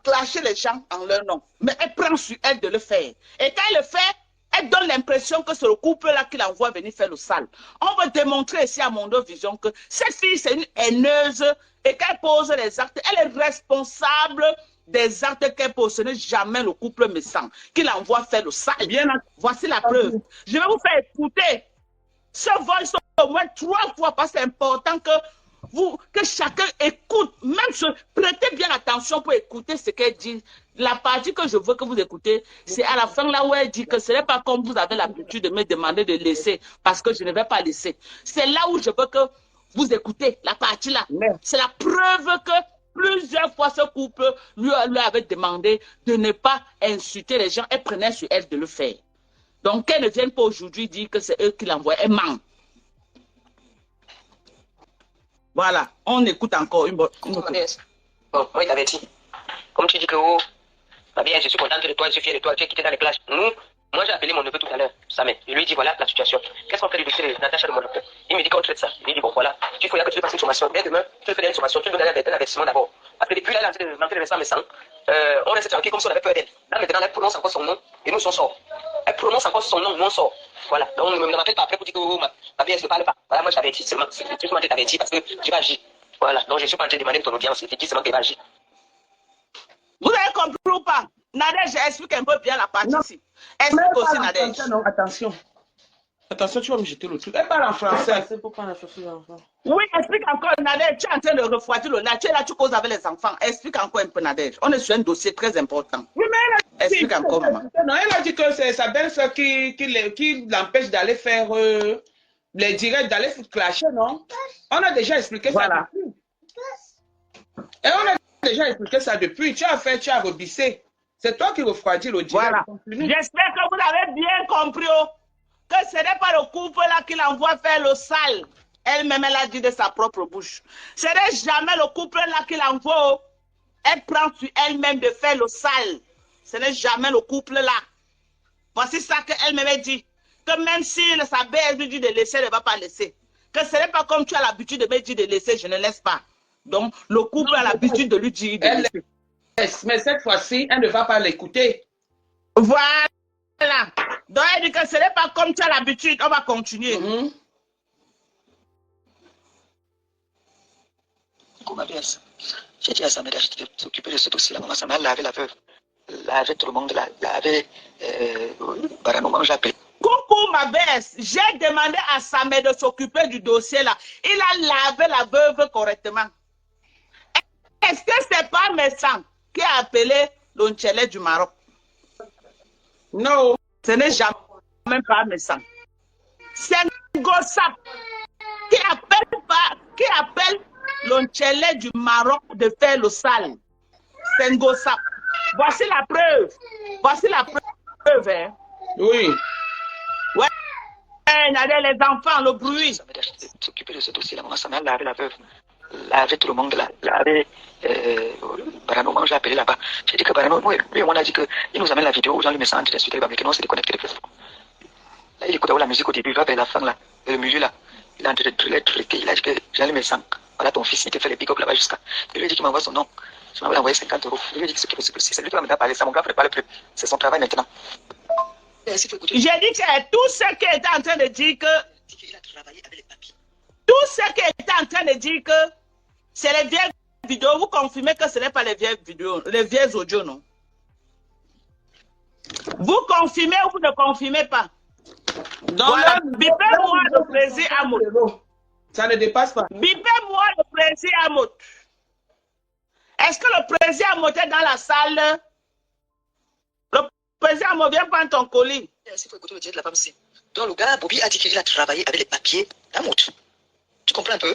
clasher les gens en leur nom. Mais elle prend sur elle de le faire. Et quand elle le fait, elle donne l'impression que c'est le couple-là qui l'envoie venir faire le sale. On veut démontrer ici à Mondo Vision que cette fille, c'est une haineuse et qu'elle pose les actes. Elle est responsable des actes qu'elle pose. Ce n'est jamais le couple Messang qui l'envoie faire le sale. Bien, voici la preuve. Je vais vous faire écouter ce voice au moins 3 fois parce que c'est important que que chacun écoute, même prêtez bien attention pour écouter ce qu'elle dit. La partie que je veux que vous écoutez, c'est à la fin là où elle dit que ce n'est pas comme vous avez l'habitude de me demander de laisser, parce que je ne vais pas laisser. C'est là où je veux que vous écoutez, la partie là. C'est la preuve que plusieurs fois ce couple lui avait demandé de ne pas insulter les gens et prenait sur elle de le faire. Donc qu'elle ne vienne pas aujourd'hui dire que c'est eux qui l'envoient, elle ment. Voilà, on écoute encore une bonne. Bon, moi, il t'avait dit. Comme tu dis que, oh, ma bien, je suis contente de toi, je suis fier de toi, tu es quitté dans les plages. Moi, j'ai appelé mon neveu tout à l'heure, Samet. Je lui ai dit, voilà la situation. Qu'est-ce qu'on fait du dossier de Natacha de mon neveu? Il me dit qu'on traite ça. Il me dit, bon, voilà, il faut que tu passes une formation. Dès demain, tu fais une formation, tu me donnes un investissement d'abord. Parce que depuis là, elle est en train de rentrer dans mes sangs. On reste tranquille comme si on avait peur d'elle. Là, maintenant, elle prononce encore son nom et nous, on sort. Elle prononce encore son nom, nous, on sort. Voilà. Donc, ne m'appelle pas après pour dire que, oh, ma bien, je ne parle pas. Voilà, moi, je t'avais dit seulement. C'est justement que je t'avais dit parce que tu vas agir. Voilà. Donc, je suis pas en train de demander ton audience. C'est seulement que tu vas agir. Vous avez compris ou pas? Nadège, explique un peu bien la partie ici. Explique aussi, Nadège. Non, attention. Attention, tu vas me jeter le truc. Elle parle en français. C'est pour prendre la chaussure d'enfant. Oui, explique encore, Nadège. Tu es en train de refroidir le lait. Tu es là, tu causes avec les enfants. Explique encore un peu, Nadège. On est sur un dossier très important. Oui, mais elle a dit, explique encore, maman. Non, elle a dit que c'est sa belle-sœur qui l'empêche d'aller faire les directs, d'aller se clasher, non? On a déjà expliqué ça depuis. Et on a déjà expliqué ça depuis. Tu as rebissé. C'est toi qui refroidis le direct. Voilà. J'espère que vous avez bien compris que ce n'est pas le couple là qui l'envoie faire le sale. Elle-même, elle a dit de sa propre bouche. Ce n'est jamais le couple là qui l'envoie. Elle prend sur elle-même de faire le sale. Ce n'est jamais le couple là. Voici ça qu'elle-même a dit. Que même si sa belle lui dit de laisser, elle ne va pas laisser. Que ce n'est pas comme tu as l'habitude de me dire de laisser, je ne laisse pas. Donc, le couple a l'habitude de lui dire de laisser. Mais cette fois-ci, elle ne va pas l'écouter. Voilà. Donc, elle dit que ce n'est pas comme tu as l'habitude. On va continuer. J'ai dit à Samet de s'occuper de ce dossier-là. Maman Samet lavé la veuve. Laver tout le monde. Laver. Barano, j'ai appelé. Coucou ma bête. J'ai demandé à Samet de s'occuper du dossier-là. Il a lavé la veuve correctement. Est-ce que c'est pas médecin qui a appelé l'Onchele du Maroc? Non. Ce n'est jamais pas médecin. C'est Gossap qui appelle l'Onchele du Maroc de faire le sale. C'est Gossap. Voici la preuve. Voici la preuve. Hein. Oui. Ouais. Les enfants, le bruit. S'occuper de ce dossier-là, maman, ça m'a lavé la veuve. Laver tout le monde, laver Barano, j'ai appelé là-bas. J'ai dit que Barano, lui, on a dit qu'il nous amène la vidéo, aux gens lui mettent ça en train mais que non, c'est déconnecté. Là, il écoute la musique au début, il va vers la fin, là, le milieu, là. Il est en train de truquer, il a dit que j'en lui mets 100. Voilà, ton fils, il te fait les pick-up là-bas jusqu'à. Il lui a dit qu'il m'envoie son nom. Je m'envoie envoyer 50 €. Il lui a dit que c'est lui qui va me parler, ça, mon gars ne parle plus. C'est son travail maintenant. J'ai dit que tout ce qui était en train de dire que. Il a travaillé avec les papiers. Tout ce qui était en train de dire que c'est les vieilles vidéos. Vous confirmez que ce n'est pas les vieilles vidéos, les vieilles audios, non? Vous confirmez ou vous ne confirmez pas? Voilà. Bipez-moi le président Amout. Ça ne dépasse pas. Bipez-moi le président Amout. Est-ce que le président Amout est dans la salle? Le président Amout, viens prendre ton colis. Il faut écouter le direct de la femme ici. Donc le gars, Bobby a dit qu'il a travaillé avec les papiers d'Amout. Tu comprends un peu?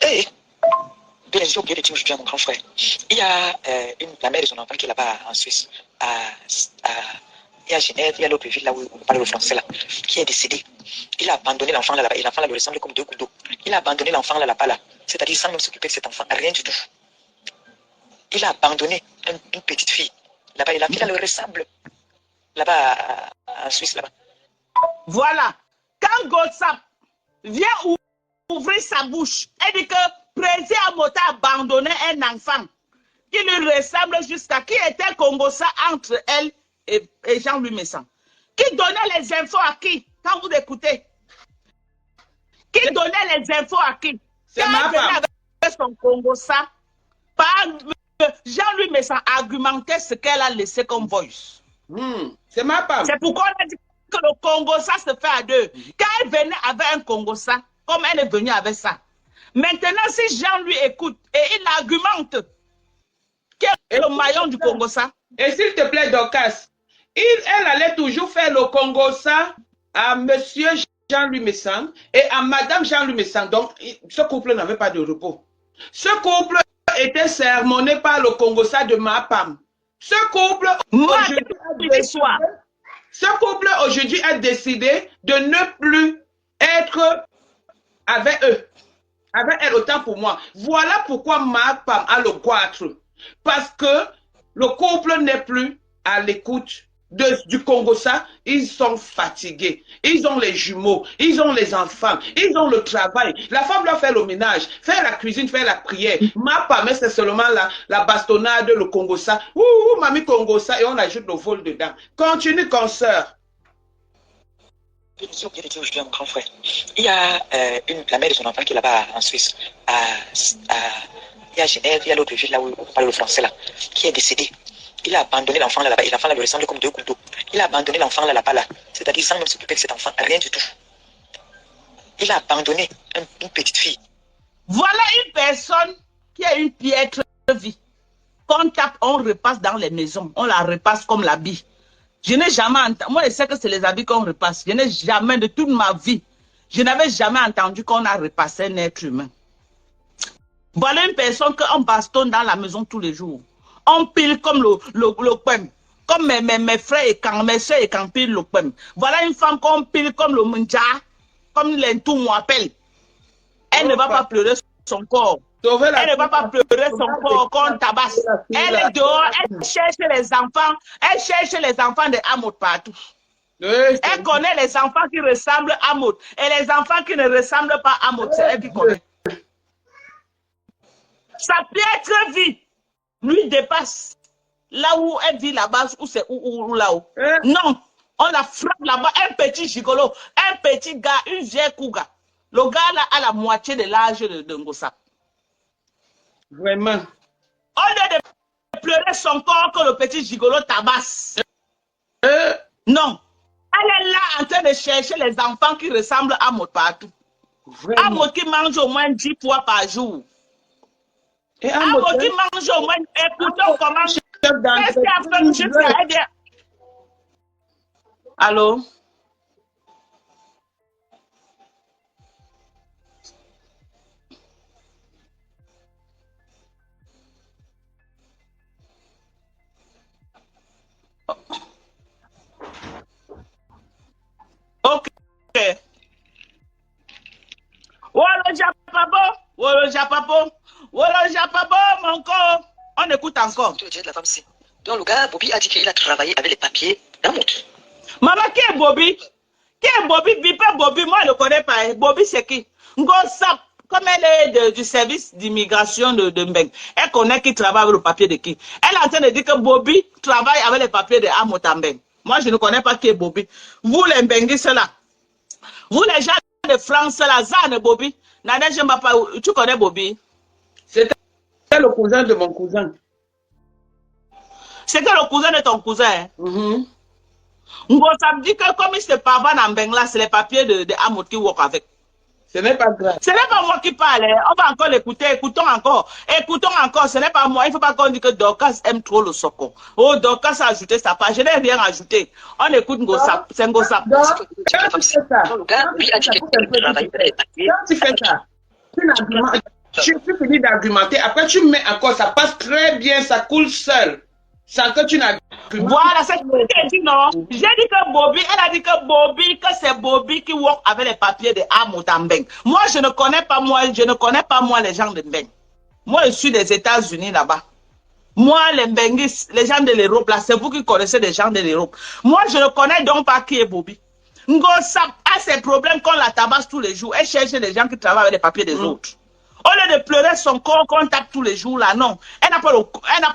Hey, bien sûr, bien je suis mon grand frère. Il y a la mère de son enfant qui est là-bas en Suisse, il y a Genève, il y a l'autre ville là où on parle le français là, qui est décédé. Il a abandonné l'enfant là-bas et l'enfant là lui ressemble comme deux gouttes d'eau. Il a abandonné l'enfant là-bas là, c'est-à-dire sans même s'occuper de cet enfant, rien du tout. Il a abandonné une petite fille là-bas et la fille là le ressemble là-bas en Suisse là-bas. Voilà. Quand Gossap vient ouvrir sa bouche, elle dit que Président Amota a abandonné un enfant qui lui ressemble jusqu'à qui était Congossa entre elle et Jean-Louis Messan. Qui donnait les infos à qui? Quand vous écoutez. Qui donnait les infos à qui? C'est ma femme. Avec son Congossa, Jean-Louis Messan argumentait ce qu'elle a laissé comme voice. C'est ma femme. C'est pourquoi on a dit que le Congossa se fait à deux. Quand elle venait avec un Congossa, comme elle est venue avec ça, Maintenant, si Jean lui écoute et il argumente, quel est le maillon du Congo ça? Et s'il te plaît, Dorcas, elle allait toujours faire le Congo ça à monsieur Jean-Louis Messang et à madame Jean-Louis Messang. Donc, ce couple n'avait pas de repos. Ce couple était sermonné par le Congo ça de Mapam. Ce couple aujourd'hui a décidé de ne plus être avec eux. Avec elle, autant pour moi. Voilà pourquoi Mapam a le goitre. Parce que le couple n'est plus à l'écoute du Congo ça. Ils sont fatigués. Ils ont les jumeaux. Ils ont les enfants. Ils ont le travail. La femme doit faire le ménage, faire la cuisine, faire la prière. Mapam, c'est seulement la bastonnade, le Congo ça. Ouh, mamie Congo ça. Et on ajoute le vol dedans. Continue, consoeur. J'ai oublié de dire aujourd'hui à mon grand frère. Il y a la mère de son enfant qui est là-bas en Suisse. Il y a Genève, il y a l'autre ville là où on parle le français là, qui est décédé. Il a abandonné l'enfant là-bas et l'enfant là lui ressemble comme deux couteaux. Il a abandonné l'enfant là-bas là. C'est-à-dire sans même s'occuper de cet enfant, rien du tout. Il a abandonné une petite fille. Voilà une personne qui a une piètre vie. Quand on tape, on repasse dans les maisons. On la repasse comme l'habit. Je n'ai jamais entendu, moi je sais que c'est les habits qu'on repasse. Je n'ai jamais, de toute ma vie, je n'avais jamais entendu qu'on a repassé un être humain. Voilà une personne qu'on bastonne dans la maison tous les jours. On pile comme le poème. Comme mes frères et quand mes soeurs et quand pile le poème. Voilà une femme qu'on pile comme le munja, comme l'entou m'appelle. Elle ne va pas pleurer son corps. Elle ne va pas pleurer son corps qu'on tabasse. Elle est dehors, elle cherche les enfants. Elle cherche les enfants de Hamoud partout. Elle connaît les enfants qui ressemblent à Hamoud. Et les enfants qui ne ressemblent pas à Hamoud, c'est elle qui connaît. Sa piètre vie lui dépasse. Là où elle vit là-bas, où c'est où là-haut. Non, on la frappe là-bas. Un petit gigolo, un petit gars, une vieille couga. Le gars là a la moitié de l'âge de Ngossa. Vraiment. Au lieu de pleurer son corps que le petit gigolo tabasse. Non. Elle est là en train de chercher les enfants qui ressemblent à Hamoud partout. Hamoud qui mange au moins 10 fois par jour. Hamoud qui mange au moins... Écoutons comment... Qu'est-ce qu'il a fait jusqu'à aider? Allô? Ok. Wolo Japabo, mon corps. On écoute encore. La femme, donc le gars, Bobby a dit qu'il a travaillé avec les papiers d'Hamoud. Maman, qui est Bobby? Qui est Bobby? Bipa Bobby, moi je ne connais pas. Bobby, c'est qui? Ngossap, comme elle est du service d'immigration de Mbeng, elle connaît qui travaille avec le papier de qui. Elle est en train de dire que Bobby travaille avec les papiers de Hamoud Mbeng. Moi, je ne connais pas qui est Bobby. Vous, les Mbenguis, là. Vous, les gens de France, là, Zane Bobby. Tu connais Bobby? C'était le cousin de mon cousin. C'est que le cousin de ton cousin. Ça me dit que comme il se parle en Mbeng là, c'est les papiers de Hamoud qui work avec. Ce n'est pas grave. Ce n'est pas moi qui parle. On va encore l'écouter. Écoutons encore. Écoutons encore. Ce n'est pas moi. Il ne faut pas qu'on dise que Dorcas aime trop le soko. Oh, Dorcas a ajouté sa page. Je n'ai rien ajouté. On écoute Ngossap. C'est Ngossap. Quand tu fais ça, tu finis d'argumenter. Après, tu mets encore. Ça passe très bien. Ça coule seul. Sans que tu n'as... Voilà, c'est ce que j'ai dit, non. J'ai dit que Bobby, elle a dit que Bobby, que c'est Bobby qui work avec les papiers de Hamoud Mbeng. Moi, je ne connais pas moi les gens de Mbeng. Moi, je suis des États-Unis là-bas. Moi, les Mbengis, les gens de l'Europe, là, c'est vous qui connaissez les gens de l'Europe. Moi, je ne connais donc pas qui est Bobby. Ngossap a ses problèmes qu'on la tabasse tous les jours. Elle cherche les gens qui travaillent avec les papiers des autres. Au lieu de pleurer son corps qu'on tape tous les jours, là, non. Elle n'a pas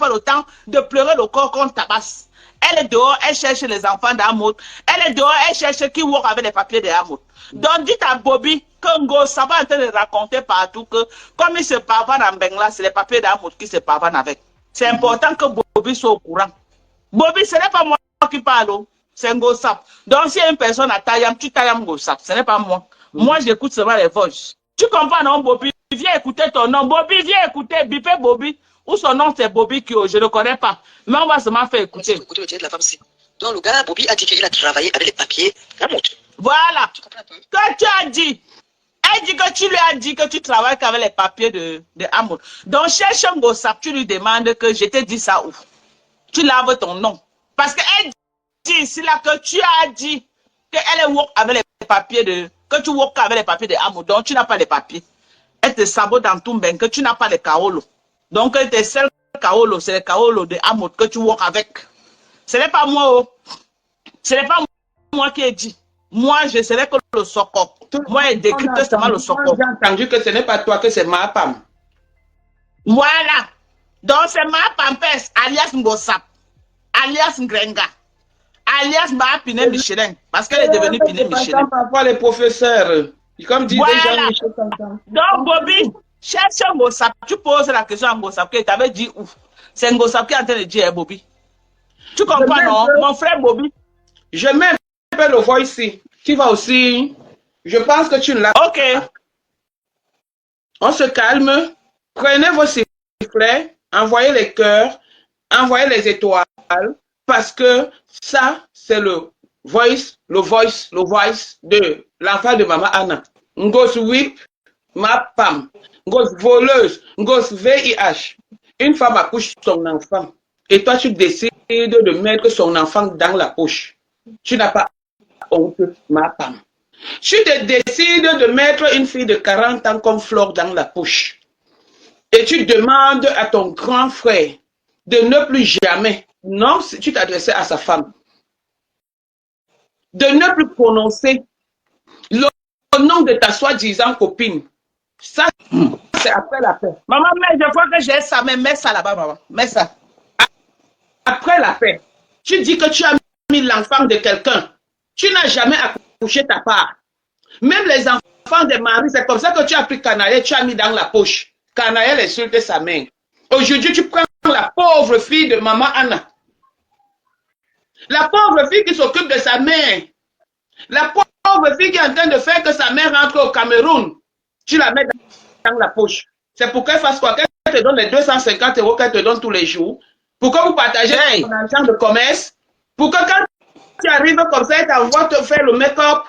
le temps de pleurer le corps qu'on tabasse. Elle est dehors, elle cherche les enfants d'Hamoud. Elle est dehors, elle cherche qui work avec les papiers de Hamoud. Donc, dites à Bobby que Ngossap va en train de raconter partout que, comme il se pavane en Mbeng là, c'est les papiers d'Hamoud qui se pavanent avec. C'est important que Bobby soit au courant. Bobby, ce n'est pas moi qui parle, c'est Ngossap. Donc, si y a une personne à Tayam, tu Tayam Ngossap, ce n'est pas moi. Moi, j'écoute seulement les voix. Tu comprends, non, Bobby? Viens écouter ton nom. Bobby, viens écouter. Bipé Bobby. Ou son nom, c'est Bobby Kyo. Je ne connais pas. Mais on va seulement faire écouter. Écoutez le direct de la femme C. Donc, le gars, Bobby, a dit qu'il a travaillé avec les papiers. Voilà. Que tu as dit. Elle dit que tu lui as dit que tu travailles qu'avec les papiers de Amour. Donc, cherche un gossap, tu lui demandes que je t'ai dit ça où. Tu laves ton nom. Parce qu'elle dit ici là que tu as dit qu'elle est work avec les papiers de. Que tu work avec les papiers de Amour. Donc, tu n'as pas les papiers. Elle te sabote dans tout ben que tu n'as pas les kaolo. Donc, tes seuls kaolo, c'est les kaolo de Amour que tu work avec. Ce n'est pas moi. Oh. Ce n'est pas moi qui ai dit. Moi, je serais que le soko. Moi, je décrypte seulement le soko. J'ai entendu que ce n'est pas toi, que c'est ma femme. Voilà. Donc, c'est ma pampès, alias Ngosap, alias Ngrenga, alias Ma Piné Michelin, parce qu'elle est devenue Piné Michelin. Parfois, les professeurs, comme disait Voilà. Jean-Michel Tantan. Donc, Bobby, cherche un Ngosap. Tu poses la question à Ngosap, qui t'avait dit où? C'est Ngosap qui est en train de dire, Bobby. Tu comprends, non? Mon frère Bobby. Je mets un peu le voix ici. Tu vas aussi. Je pense que tu ne l'as pas. Ok. On se calme. Prenez vos sifflets. Envoyez les cœurs. Envoyez les étoiles. Parce que ça, c'est le voice de l'enfant de Maman Anna. Ngos whip, ma femme. Ngos voleuse. Ngos VIH. Une femme accouche son enfant. Et toi, tu décides de mettre son enfant dans la poche. Tu n'as pas honte, ma femme. Tu décides de mettre une fille de 40 ans comme Flore dans la poche. Et tu demandes à ton grand frère de ne plus jamais, non, si tu t'adressais à sa femme, de ne plus prononcer le nom de ta soi-disant copine. Ça, c'est après la paix. Maman, mais je crois que j'ai ça, mais mets ça là-bas, maman. Mets ça. Après la paix, tu dis que tu as mis l'enfant de quelqu'un. Tu n'as jamais accouché ta part. Même les enfants des maris, c'est comme ça que tu as pris Canaël, tu as mis dans la poche. Canaël insulte sa mère. Aujourd'hui, tu prends la pauvre fille de Maman Anna. La pauvre fille qui s'occupe de sa mère. La pauvre fille qui est en train de faire que sa mère rentre au Cameroun. Tu la mets dans la poche. C'est pour qu'elle fasse quoi? Qu'elle te donne les 250 € qu'elle te donne tous les jours. Pour que vous partagez ton argent de commerce. Pour que quand tu arrives comme ça, elle t'envoie te faire le make-up.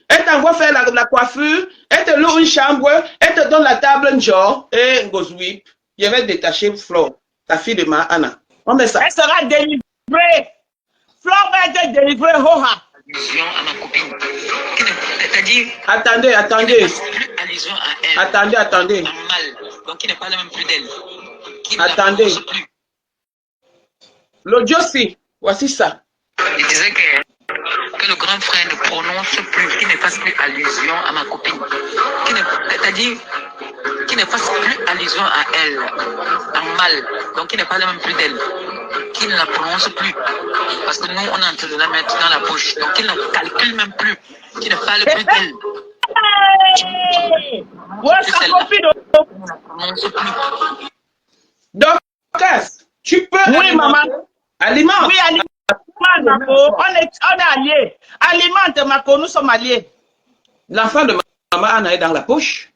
Elle t'envoie faire la coiffure. Elle te loue une chambre. Elle te donne la table genre. Et Ngozouip, je vais détacher Flore, ta fille de Ma Anna. On met ça. Elle sera délivrée. Flore va être délivrée. Hoha. Allusion à ma copine. C'est-à-dire. Attendez. Allusion à elle. Attendez. Mal. Donc, qui ne parle même plus d'elle. Attendez. L'audio, si. Voici ça. Il disait que le grand frère ne prononce plus, qu'il ne fasse plus allusion à ma copine. C'est-à-dire qu'il ne fasse plus allusion à elle, en mal. Donc, qu'il ne parle même plus d'elle. Qu'il ne la prononce plus. Parce que nous, on est en train de la mettre dans la poche. Donc, qu'il ne calcule même plus. Qu'il ne parle plus d'elle. Ouais, sa copine. Il ne la prononce plus. Donc, tu peux. Oui, maman. Alimente. Oui, alimente, Mako. On est alliés. Alimente, Mako, nous sommes alliés. L'enfant de Maman Anna est dans la poche.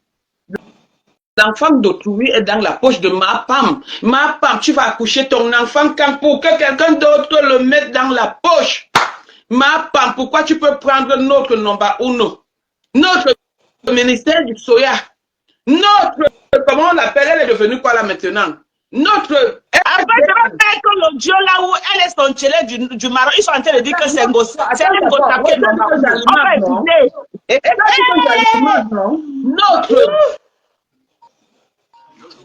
L'enfant d'autrui est dans la poche de ma femme. Ma femme, tu vas accoucher ton enfant quand pour que quelqu'un d'autre le mette dans la poche. Ma femme, pourquoi tu peux prendre notre Nomba Uno? Notre ministère du Soya. Notre, comment on l'appelle? Elle est devenue quoi là maintenant? Notre. Après, je vais mettre l'audio là où elle est son télé du Maroc. Ils sont en train de dire que c'est un gosse. C'est un gosse tapé. On va écouter. Et là, tu non? Notre.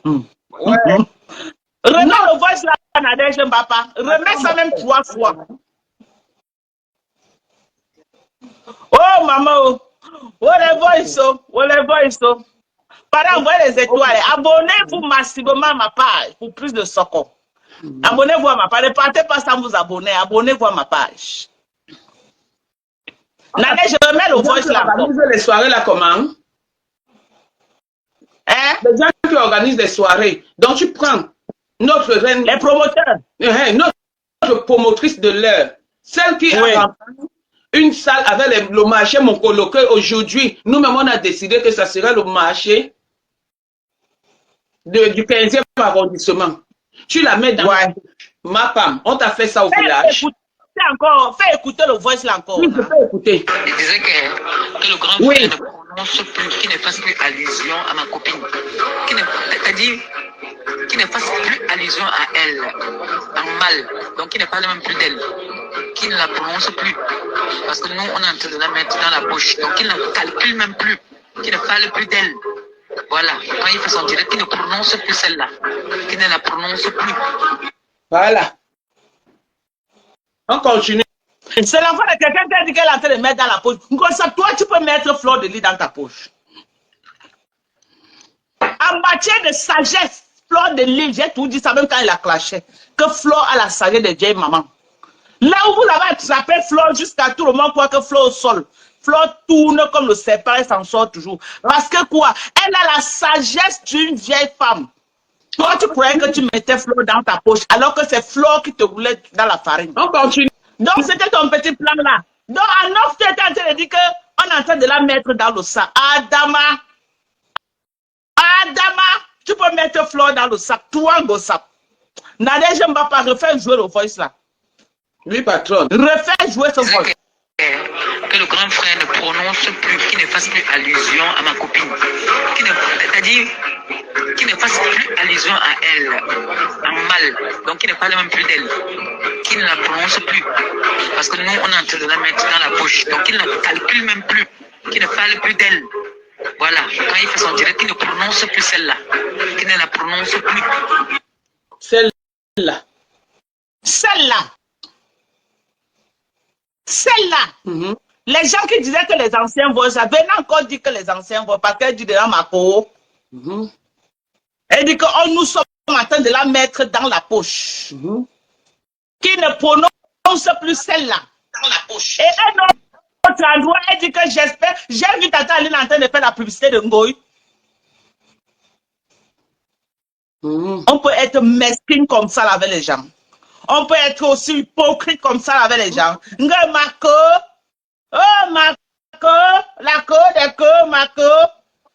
Ouais. Remets le voice là, Nadège Mbapa. Remets ça même 3 fois. Oh, maman. Oh, les voice. Oh, les voice. Pendant envoyer les étoiles, abonnez-vous massivement à ma page pour plus de soccer. Abonnez-vous à ma page. Ne partez pas sans vous abonner. Abonnez-vous à ma page. Nadège, je remets le voice là. Organise les soirées là comment? Hein? Les gens qui organisent des soirées. Donc tu prends notre reine. Les promoteurs. Notre promotrice de l'heure. Celle qui a une salle avec le marché mon coloqué aujourd'hui. Nous-mêmes, on a décidé que ça sera le marché du 15e arrondissement. Tu la mets dans ma femme. On t'a fait ça au village. Fais écouter le voice là encore. Oui, je peux écouter. Il disait que le grand frère ne prononce plus, qu'il ne fasse plus allusion à ma copine. C'est-à-dire qu'il ne fasse plus allusion à elle en mal. Donc qu'il ne parle même plus d'elle. Qu'il ne la prononce plus. Parce que nous, on est en train de la mettre dans la poche. Donc qu'il ne calcule même plus. Qu'il ne parle plus d'elle. Voilà. Quand il fait son direct, qu'il ne prononce plus celle-là. Qu'il ne la prononce plus. Voilà. On continue. C'est l'enfant de quelqu'un qui a dit qu'elle est en train de mettre dans la poche. Comme ça, toi, tu peux mettre fleur de lit dans ta poche. En matière de sagesse, fleur de lit, j'ai tout dit ça même quand il a clashé. Que Flore a la sagesse de vieille maman. Là où vous avez attrapé Flore jusqu'à tout le monde croit que Flore au sol. Flore tourne comme le serpent, elle s'en sort toujours. Parce que quoi? Elle a la sagesse d'une vieille femme. Toi, tu croyais que tu mettais Flore dans ta poche, alors que c'est Flore qui te roulait dans la farine. On continue. Donc, c'était ton petit plan là. Donc, en offre, tu étais en train de dire qu'on est en train de la mettre dans le sac. Adama, tu peux mettre Flore dans le sac. Toi, Gossap. Nadège Mbapa, refais jouer le voice là. Oui, patron. Refais jouer ce voice. Que le grand frère ne prononce plus, qu'il ne fasse plus allusion à ma copine. C'est-à-dire qu'il ne fasse plus allusion à elle en mal. Donc qu'il ne parle même plus d'elle. Qu'il ne la prononce plus. Parce que nous, on est en train de la mettre dans la poche. Donc qu'il ne calcule même plus. Qu'il ne parle plus d'elle. Voilà. Quand il fait son direct, qu'il ne prononce plus celle-là. Qu'il ne la prononce plus. Celle-là. Celle-là. Les gens qui disaient que les anciens voient ça, venez encore dire que les anciens voient, parce qu'elle dit dans ma peau. Elle dit que nous sommes en train de la mettre dans la poche. Qui ne prononce plus celle-là. Dans la poche. Et un autre endroit, elle dit que j'espère, j'ai vu Tata Aline en train de faire la publicité de Ngoï. On peut être mesquine comme ça avec les gens. On peut être aussi hypocrite comme ça avec les gens. Mako, oh Mako, la co des co,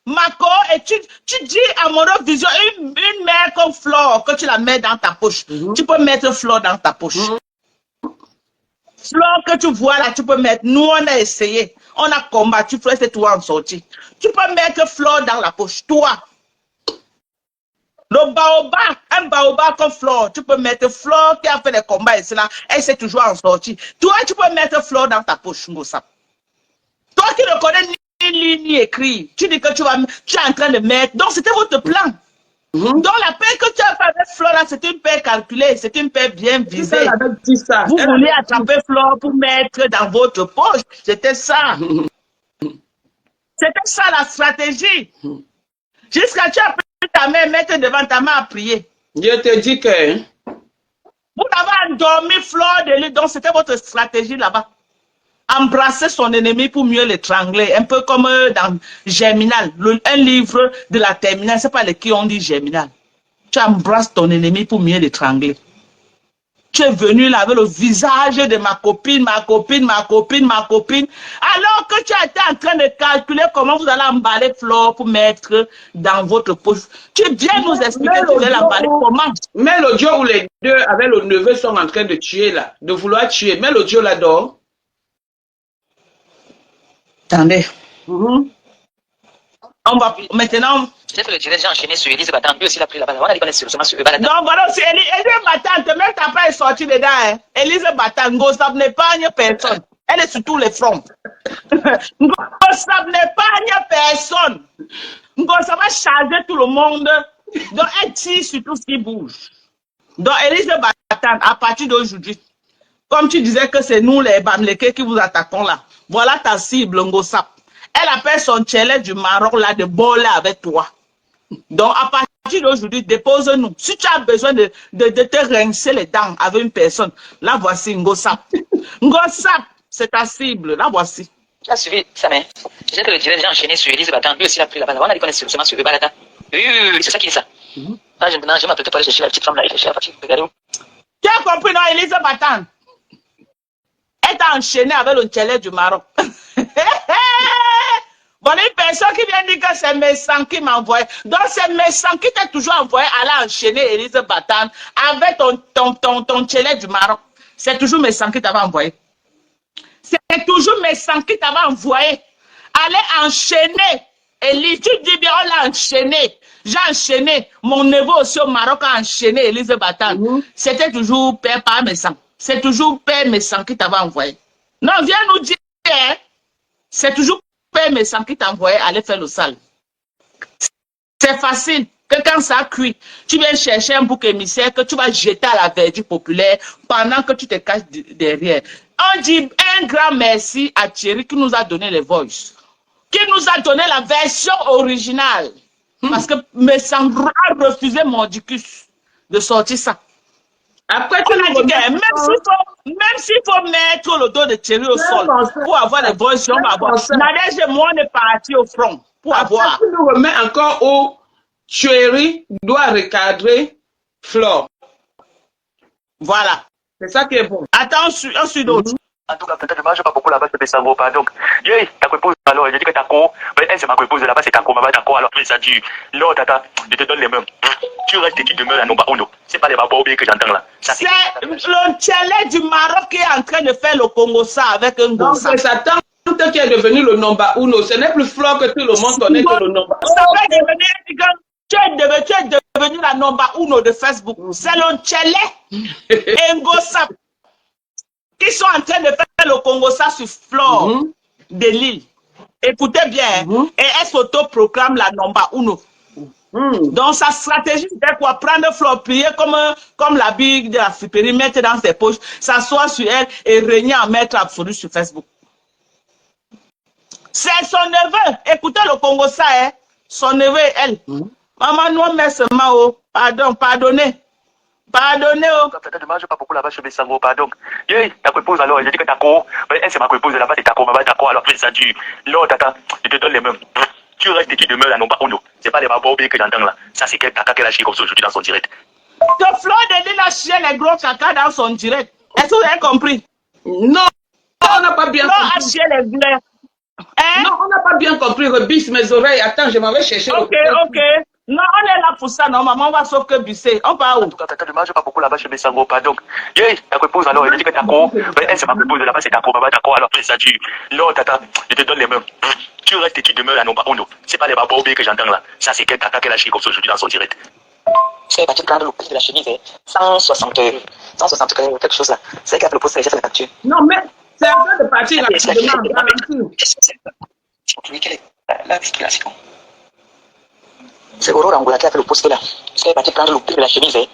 Mako, et tu dis à mon vision, une mère comme Flore, que tu la mets dans ta poche. Tu peux mettre Flore dans ta poche. Flore que tu vois là, tu peux mettre. Nous, on a essayé. On a combattu, Flore, c'est toi en sortie. Tu peux mettre Flore dans la poche, toi. Le baobab, un baobab comme Flore, tu peux mettre Flore qui a fait les combats et cela, elle s'est toujours en sortie. Toi, tu peux mettre Flore dans ta poche, Ngossap. Toi qui ne connais ni écrit, tu dis que tu es en train de mettre. Donc, c'était votre plan. Donc, la paix que tu as fait avec Flore, là, c'est une paix calculée, c'est une paix bien visée. Vous voulez attraper Flore pour mettre dans votre poche. C'était ça. C'était ça la stratégie. Jusqu'à tu as pris ta main, mettre devant ta main à prier. Je te dis que... Vous avez endormi Flore de lui, donc c'était votre stratégie là-bas. Embrasser son ennemi pour mieux l'étrangler, un peu comme dans Germinal, un livre de la terminale, c'est pas les qui ont dit Germinal. Tu embrasses ton ennemi pour mieux l'étrangler. Tu es venu là avec le visage de ma copine, alors que tu as été en train de calculer comment vous allez emballer Flore pour mettre dans votre poche. Tu viens nous expliquer que vous allez l'emballer comment. Mais l'audio où les deux avec le neveu sont en train de tuer là, de vouloir tuer, mais l'audio là-dedans. Attendez. On va maintenant. J'ai fait le direct, j'ai enchaîné sur Élise Battante. Lui aussi, il a pris la balle. On a dit qu'on est seulement sur Battante. Non, voilà, c'est Élise Battante. Même ta part est sortie dedans. Hein. Élise Battante, Ngossap n'épargne personne. Elle est sur tous les fronts. Ngossap n'épargne personne. Ngossap va charger tout le monde. Donc, elle tire sur tout ce qui bouge. Donc, Élise Battante, à partir d'aujourd'hui, comme tu disais que c'est nous les Bamlékés qui vous attaquons là, voilà ta cible, Ngossap. Elle appelle son challenge du Maroc là de boler avec toi. Donc, à partir d'aujourd'hui, dépose-nous. Si tu as besoin de te rincer les dents avec une personne, là voici Ngossap. Ngossap, c'est ta cible, là voici. Tu as suivi sa main. J'ai fait le direct, j'ai enchaîné sur Élise Battante. Lui aussi, il a pris la balle. On a dit qu'on est seulement sur Battante. Oui, c'est ça qui dit ça. Là, je m'apprête pour aller chercher la petite femme là. Il cherche la fatigue. Regardez où. Tu as compris, non, Élise Battante? Elle t'a enchaîné avec le tchélé du Maroc. Bon, une personne qui vient dire que c'est Messan qui m'a envoyé. Donc, c'est Messan qui t'a toujours envoyé aller enchaîner Élise Batan avec ton tchélé du Maroc. C'est toujours Messan qui t'avait envoyé. C'est toujours Messan qui t'avait envoyé. Aller enchaîner. Élise, tu dis bien, on l'a enchaîné. J'ai enchaîné. Mon neveu aussi au Maroc a enchaîné Élise Batan. C'était toujours Père par Messan. C'est toujours Père Messan qui t'avait envoyé. Non, viens nous dire, hein, c'est toujours Père Messan qui t'a envoyé aller faire le sale. C'est facile que quand ça cuit, tu viens chercher un bouc émissaire que tu vas jeter à la verdure populaire pendant que tu te caches derrière. On dit un grand merci à Thierry qui nous a donné les voices, qui nous a donné la version originale. Parce que Messan a refusé Mordicus de sortir ça. Après, tu as dit que même s'il faut mettre le dos de Thierry au sol pour avoir les voices, on va avoir. Nadège et moi, on est parti au front pour avoir. Tu nous remets encore où Thierry doit recadrer Flore. Voilà. C'est ça qui est bon. Attends, ensuite d'autres. En tout cas, peut-être je ne mange pas beaucoup là-bas, je peux savoir pas. Donc, ta épouse, alors, je dis que ta co, elle, c'est ma épouse là-bas, c'est ta co, maman, ta co, alors, ça dit, non, tata, je te donne les mains. Tu restes et tu demeures à Nomba Uno. C'est pas les babobés que j'entends là. C'est le tchélé du Maroc qui est en train de faire le Congo ça avec un Donc, gosse. c'est sa tante qui est devenue le Nomba Uno. Ce n'est plus Flore que tout le monde connaît que le Nomba Uno. Ça va devenir, tu es devenu la Nomba Uno de Facebook. C'est le tchélé et Ngossa qui sont en train de faire le Congo ça sur Flore de l'île. Écoutez bien, et elle s'auto-proclame la Nomba Uno. Donc sa stratégie c'était quoi? Prendre Flore, plier comme la bille de la friperie, mettre dans ses poches, s'asseoir sur elle et régner en maître absolu sur Facebook. C'est son neveu. Écoutez le Congo ça, hein? Son neveu et elle. Maman, non, mais seulement, oh, pardon, pardonnez. Pardonnez, oh. Peut-être je ne mange pas beaucoup là-bas, je peux savoir pas. Donc, ta épouse, alors, je dis que ta co, elle, c'est ma épouse là-bas, c'est ta co, maman, ta co, alors, ça dit, non, tata, je te donne les mêmes. Tu restes et tu demeures à Nomba Uno. C'est pas les babobés que j'entends là. Ça, c'est quel caca qu'elle a chié comme ça aujourd'hui dans son direct. Que Flore de l'île a chié les gros caca dans son direct. Est-ce que vous avez compris? Non, on n'a pas bien Flore a compris. chié les glaires. Hein? Non, on n'a pas bien compris. Rebisse mes oreilles. Attends, je m'en vais chercher. Ok. Non, on est là pour ça, non, maman, on va sauf que bisser. On va où? En tout cas, peut-être je ne mange pas beaucoup là-bas, je peux savoir pas. Donc, ta épouse, alors, je dis que ta co, elle, c'est ma épouse là-bas, c'est ta co, maman, ta co, alors, ça dit, non, tata, je te donne les mains. Tu restes et tu demeures à Nomba Uno. C'est pas les babobés que j'entends là. Ça, c'est quel caca qu'elle a chié comme ça aujourd'hui dans son direct. C'est parti prendre le prix de la chemise, 160 quelque chose là. C'est qu'elle a proposé, j'ai fait la facture. Non, mais c'est en train de partir rapidement. Oui, quelle est la circulation? C'est Aurore Angoula qui a fait le poste là. C'est parti prendre le prix de la chemise. Oro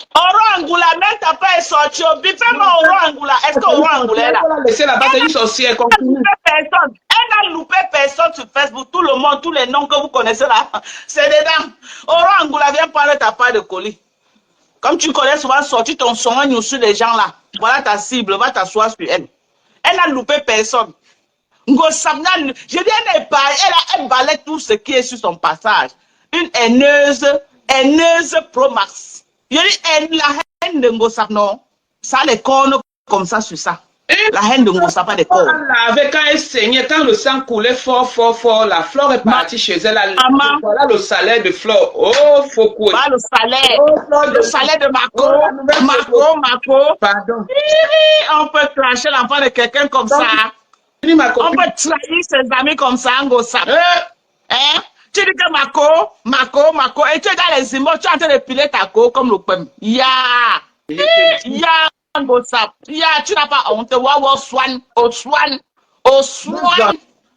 Angoula, même ta pas sorti au bif. Fais-moi Oro Angoula. Est-ce que Oro Angoula est là? On va laisser là-bas, c'est une sorcière. Continue. Elle n'a loupé personne sur Facebook. Tout le monde, tous les noms que vous connaissez là, c'est dedans. Oro Angoula, viens prendre ta part de colis. Comme tu connais souvent, sorti ton son sur les gens là. Voilà ta cible, va t'asseoir sur elle. Elle n'a loupé personne. Je dis, elle balaye tout ce qui est sur son passage. Une haineuse pro max. Je dis, la haine de Ngossap, non. Ça les cornes comme ça sur ça. La haine de Ngossap, pas des cornes. Avec quand elle saignait, quand le sang coulait fort, la Flore est partie chez elle. Voilà le salaire de Flore. Oh, faut quoi? Pas le salaire. Le salaire de Marco. Pardon. On peut cracher l'enfant de quelqu'un comme ça. On peut trahir ses amis comme ça, Ngossap. Hein? Tu dis que Marco, et tu es dans les immeubles, tu es en train de piler ta go comme le pem. Ngossap. Tu n'as pas honte. Swan.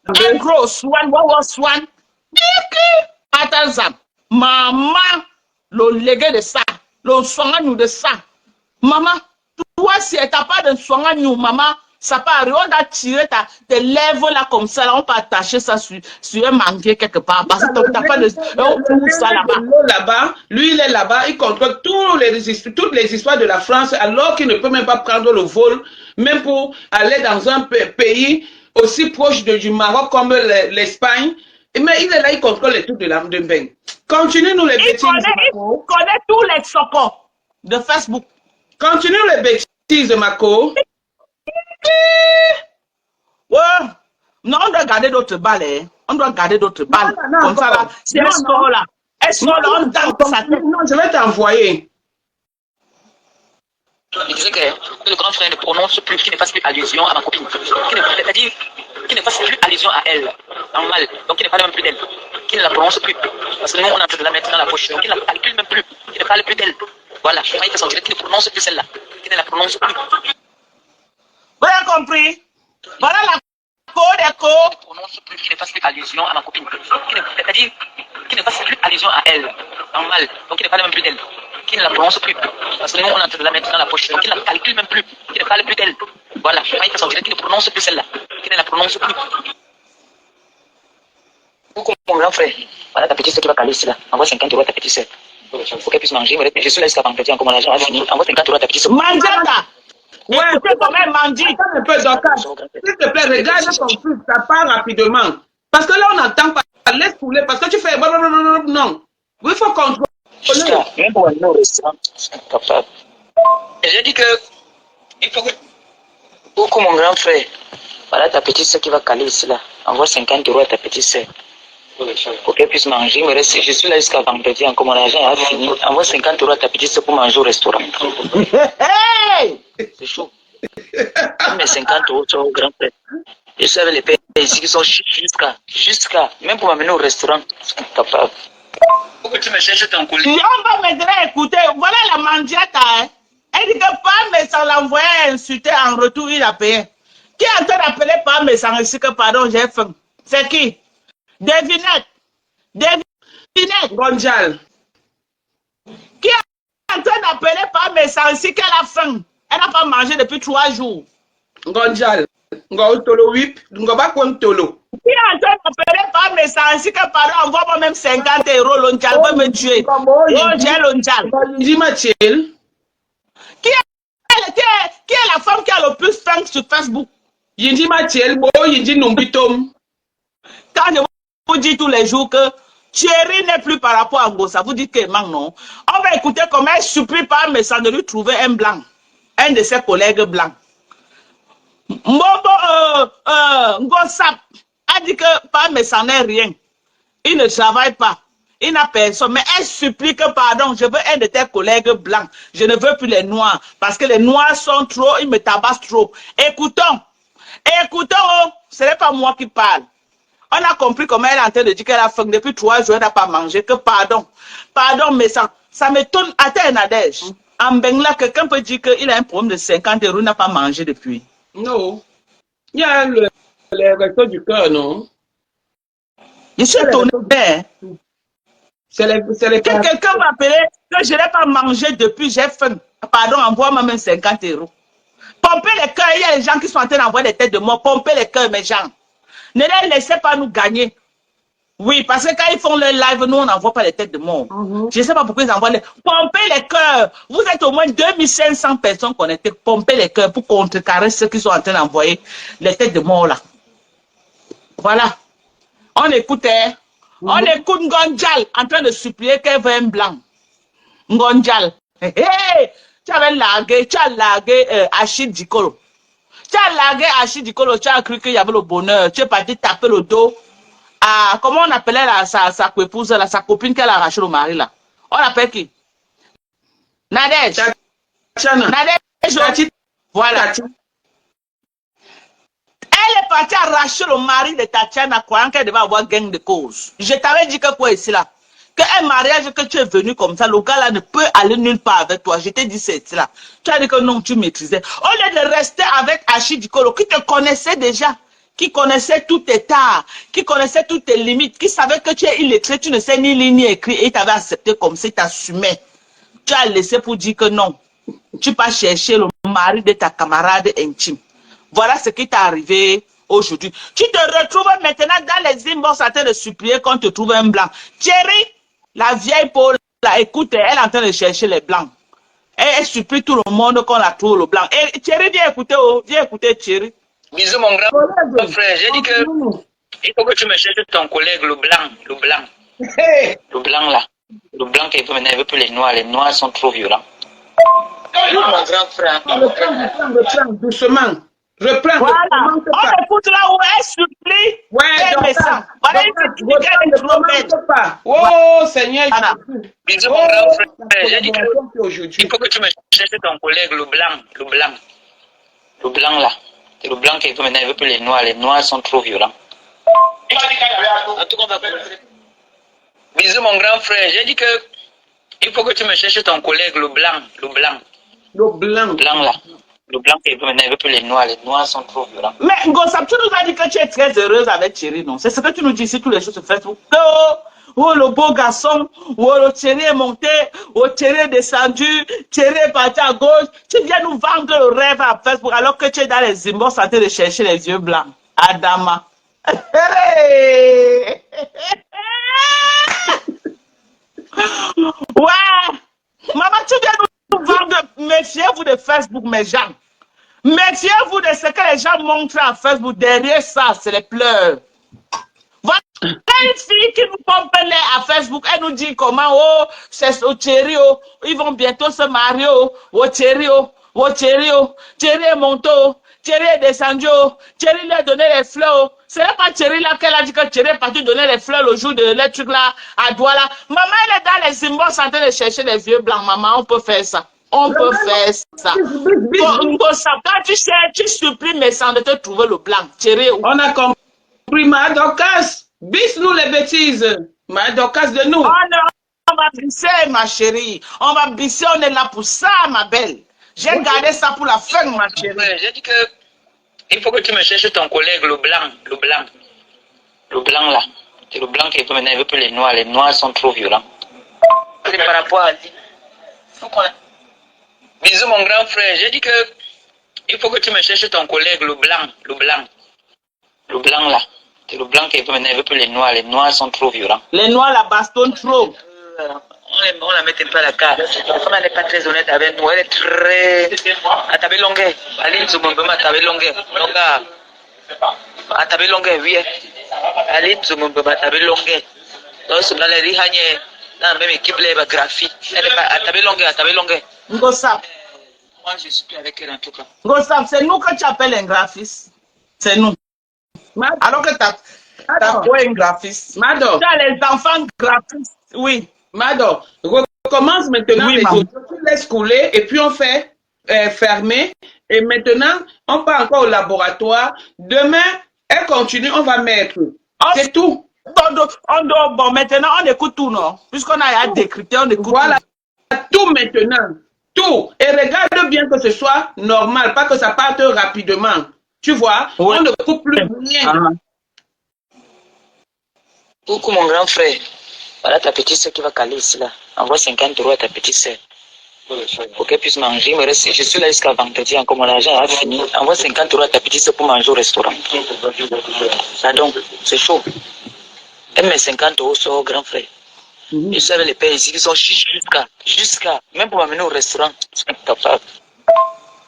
Un gros swan. Attends ça. Maman, le légué de ça, le soin de ça. Maman, toi, si tu n'as pas de soin, maman, ça peut arriver, on a tiré tes lèvres là comme ça, là, on peut attacher ça sur un manguier quelque part. Parce que tu n'as pas de ça là-bas. Là-bas, lui, il est là-bas, il contrôle toutes les histoires de la France, alors qu'il ne peut même pas prendre le vol, même pour aller dans un pays aussi proche du Maroc comme l'Espagne. Mais il est là, il contrôle les trucs de l'âme de bain. Continue nous les bêtises. Il connaît tous les socons de Facebook. Continue les bêtises, Marco. Ouais. Non, on doit garder d'autres balles. Hein. On doit garder d'autres balles. Non, Comme ça, là. Si elle sort là, on danse sa tête. Non, je vais t'envoyer. Il disait que le grand frère ne prononce plus, qu'il ne fasse plus allusion à ma copine. C'est-à-dire qu'il ne fasse plus allusion à elle, en mal. Donc qu'il ne parle même plus d'elle. Qu'il ne la prononce plus. Parce que nous, on est en train de la mettre dans la poche. Donc qu'il ne la calcule même plus. Qu'il ne parle plus d'elle. Voilà. Quand il fait son direct, qu'il ne prononce plus celle-là. Qu'il ne la prononce plus. Vous avez compris? Voilà la code des codes. Qu'il ne prononce plus, qu'il ne fasse plus allusion à ma copine. C'est-à-dire qu'il ne fasse plus allusion à elle, en mal. Donc qu'il ne parle même plus d'elle. Qu'il ne la prononce plus. Parce que nous, on est en train de la mettre dans la poche. Donc qu'il ne la calcule même plus. Qu'il ne parle plus d'elle. Voilà. Quand il fait son direct, qu'il ne prononce plus celle-là. Qu'il ne la prononce plus. Coucou mon grand frère. Voilà ta petite soeur qui va caler ici là. Envoie 50 euros à ta petite soeur. Faut qu'elle puisse manger. Je suis là jusqu'à vendredi, encore mon argent a fini. Envoie 50 euros à ta petite soeur. Manjata. Ouais, Écoutez comment elle mendie. attends un peu, Dorcas. S'il te plaît, regarde ton fils, ça part rapidement. Parce que là, on n'entend pas. Laisse couler. Parce que tu fais. Non. Il faut contrôler. Jusqu'à même pour aller au restaurant. Capable. Et j'ai dit que il faut que. Coucou mon grand frère. Voilà ta petite soeur qui va caler ici là. Envoie 50 euros à ta petite soeur. Pour qu'elle puisse manger. Je suis là jusqu'à vendredi, encore mon argent a fini. Envoie 50 euros à ta petite soeur pour manger au restaurant. Hey! C'est chaud. Mes 50 euros sont au grand frère. Je suis avec les pères ici qui sont jusqu'à. Même pour m'amener au restaurant. Capable. Pourquoi tu me cherches ton colis? On va m'aider à écouter. Voilà la mandiata. Hein. Elle dit que Pam sans l'envoyer insulter en retour, il a payé. Qui est en train d'appeler Pam sans ici que pardon, j'ai faim? C'est qui? Devinette. Gonjal. Qui est en train d'appeler Pam sans ici qu'elle a faim? Elle n'a pas mangé depuis 3 jours. Gonjal. Tolo whip. Ngoba Tolo. Qui est en train d'appeler Pam sans ici que pardon, envoie-moi même 50 euros. Lonjal va me tuer. Lonjal. Dis-moi, chill. Qui est la femme qui a le plus faim sur Facebook? Yindi Matiel, Bo, Yindi Numbitom. Quand je vous dis tous les jours que Thierry n'est plus par rapport à Ngossa, vous dites que non. On va écouter comment elle supplie par message de lui trouver un blanc, un de ses collègues blancs. Ngossa a dit que par message n'est rien. Il ne travaille pas. Il n'a personne. Mais elle supplie que, pardon, je veux un de tes collègues blancs. Je ne veux plus les noirs. Parce que les noirs sont trop, ils me tabassent trop. Écoutons. Ce n'est pas moi qui parle. On a compris comment elle est en train de dire qu'elle a faim depuis 3 jours, elle n'a pas mangé. Que pardon, mais ça m'étonne. Attends, Nadège. En Bengla, quelqu'un peut dire qu'il a un problème de 50 euros, il n'a pas mangé depuis. Non. Il y a le resto du cœur, non? Je suis étonné. C'est les Que quelqu'un m'appelle que je n'ai pas mangé depuis, j'ai faim. Pardon, envoie-moi même 50 euros. Pompez les cœurs, il y a des gens qui sont en train d'envoyer des têtes de mort. Pompez les cœurs, mes gens. Ne les laissez pas nous gagner. Oui, parce que quand ils font le live, nous, on n'envoie pas les têtes de mort. Je ne sais pas pourquoi ils envoient les... Pompez les cœurs. Vous êtes au moins 2500 personnes connectées. Pompez les cœurs pour contrecarrer ceux qui sont en train d'envoyer les têtes de mort là. Voilà. On écoutait. On écoute Ngonjal en train de supplier qu'elle veut un blanc. Ngonjal. Hey, tu as largué Achille Dikolo. Tu as largué Achille Dikolo, tu as cru qu'il y avait le bonheur. Tu es parti taper le dos à, comment on appelait là, sa épouse, là, sa copine qu'elle a arraché le mari là. On appelle qui? Nadège. Nadège. Voilà. Elle est partie arracher le mari de Tatiana, croyant qu'elle devait avoir gain de cause. Je t'avais dit que quoi ici là? Qu'un mariage que tu es venu comme ça, le gars là ne peut aller nulle part avec toi. Je t'ai dit c'est cela. Tu as dit que non, tu maîtrisais. Au lieu de rester avec Achille Dikolo, qui te connaissait déjà, qui connaissait tous tes tares, qui connaissait toutes tes limites, qui savait que tu es illettré, tu ne sais ni lire ni écrire, et t'avait accepté comme si tu assumais. Tu as laissé pour dire que non. Tu pas chercher le mari de ta camarade intime. Voilà ce qui t'est arrivé aujourd'hui. Tu te retrouves maintenant dans les inbox en train de supplier qu'on te trouve un blanc. Thierry, la vieille Paul, là, écoute, elle est en train de chercher les blancs. Elle supplie tout le monde qu'on la trouve le blanc. Et Thierry, viens écouter Thierry. Bisous mon grand frère, j'ai dit que il faut que tu me cherches ton collègue, le blanc. Le blanc là. Le blanc qui veut maintenant, il veut plus les noirs sont trop violents. Mon grand frère. Le plan, doucement. Reprends. Voilà. Commence On pas. écoute là où elle supplie. Ouais, Elle me sent. Voilà une Dorcas, fille qui dit qu'elle est ne trop belle. commence pas. Oh, Seigneur. Voilà. Bisous, Oh, mon grand frère. ta J'ai dit que collaboration c'est aujourd'hui. il faut que tu me cherches ton collègue, le blanc. Le blanc. Le blanc là. C'est le blanc qui veut maintenant, il veut plus les noirs. Les noirs sont trop violents. En tout cas, on va commencer. Bisous, mon grand frère. J'ai dit que il faut que tu me cherches ton collègue, le blanc. Le blanc. Le blanc. Le blanc là. Le blanc qui veut maintenant, il veut plus les noirs. Les noirs sont trop violents. Mais Ngossam, tu nous as dit que tu es très heureuse avec Thierry, non? C'est ce que tu nous dis ici tous les jours sur Facebook. Oh, oh, le beau garçon, oh, le Thierry est monté, oh, Thierry est descendu, Thierry est parti à gauche. Tu viens nous vendre le rêve à Facebook alors que tu es dans les immeubles en train de chercher les yeux blancs. Adama. Ouais. Maman, tu viens nous vendre. Méfiez-vous de Facebook, mes gens. Méfiez-vous de ce que les gens montrent à Facebook. Derrière ça, c'est les pleurs. Voilà une fille qui nous pompe l'air à Facebook. Elle nous dit comment, oh, c'est au Thierry, oh, ils vont bientôt se marier, oh, Thierry, oh, Thierry, oh, Thierry est monté, oh, Thierry est descendu, oh, Thierry lui a donné les fleurs, oh. Ce n'est pas Thierry là qu'elle a dit que Thierry est parti donner les fleurs le jour de les trucs là, à Douala. Maman, elle est dans les immeubles en train de chercher les vieux blancs. Maman, on peut faire ça. On peut faire ça. Quand tu cherches, tu supplies mes sangs de te trouver le blanc. Thierry, On a compris, ma Dorcas. Bisse-nous les bêtises. Ma Dorcas de nous. on va bisser, ma chérie. On va bisser, on est là pour ça, ma belle. J'ai gardé ça pour la fin, ma chérie. Ouais, j'ai dit que il faut que tu me cherches ton collègue, le blanc. Le blanc. Le blanc là. C'est le blanc qui veut maintenant, il veut plus les noirs. Les noirs sont trop violents. C'est par rapport à lui. Bisous, mon grand frère. J'ai dit que il faut que tu me cherches ton collègue, le blanc. Le blanc. Le blanc là. C'est le blanc qui veut maintenant, il veut plus les noirs. Les noirs sont trop violents. Les noirs la bastonnent trop. On la mettait pas à la carte. La femme n'est pas très honnête avec nous. Elle est très. À ta belle longueur. Aline Zoumombema, à ta belle longueur. Longa. À ta belle longueur, oui. Aline Zoumombema, à ta belle longueur. Donc, c'est dans les Rihaniers. Dans la même équipe, les graphies. Elle est pas à ta belle longueur, à ta belle longueur. Ngossam. Moi, je suis plus avec elle en tout cas. Ngossam, c'est nous que tu appelles un graphiste. C'est nous. Alors que t'as quoi un graphiste? Mado. Tu as les enfants graphistes. Oui. Mado, recommence maintenant Oui, les maman. autres. Tu laisses couler et puis on fait fermer. Et maintenant, on part encore au laboratoire. Demain, elle continue, on va mettre. C'est tout. Bon, maintenant, on écoute tout, non? Puisqu'on a décrypté, on écoute Voilà, tout. tout maintenant. Tout. Et regarde bien que ce soit normal, pas que ça parte rapidement. Tu vois, Oui. on ne coupe plus rien. Coucou, mon grand frère. Voilà ta petite soeur qui va caler ici là. Envoie 50 € à ta petite soeur. Pour qu'elle puisse manger. Je suis là jusqu'à vendredi, encore mon argent a fini. Envoie 50 € à ta petite soeur pour manger au restaurant. Ça donc, c'est chaud. Elle met 50 € sur grand frère. Je suis avec les pères ici qui sont jusqu'à, même pour m'amener au restaurant.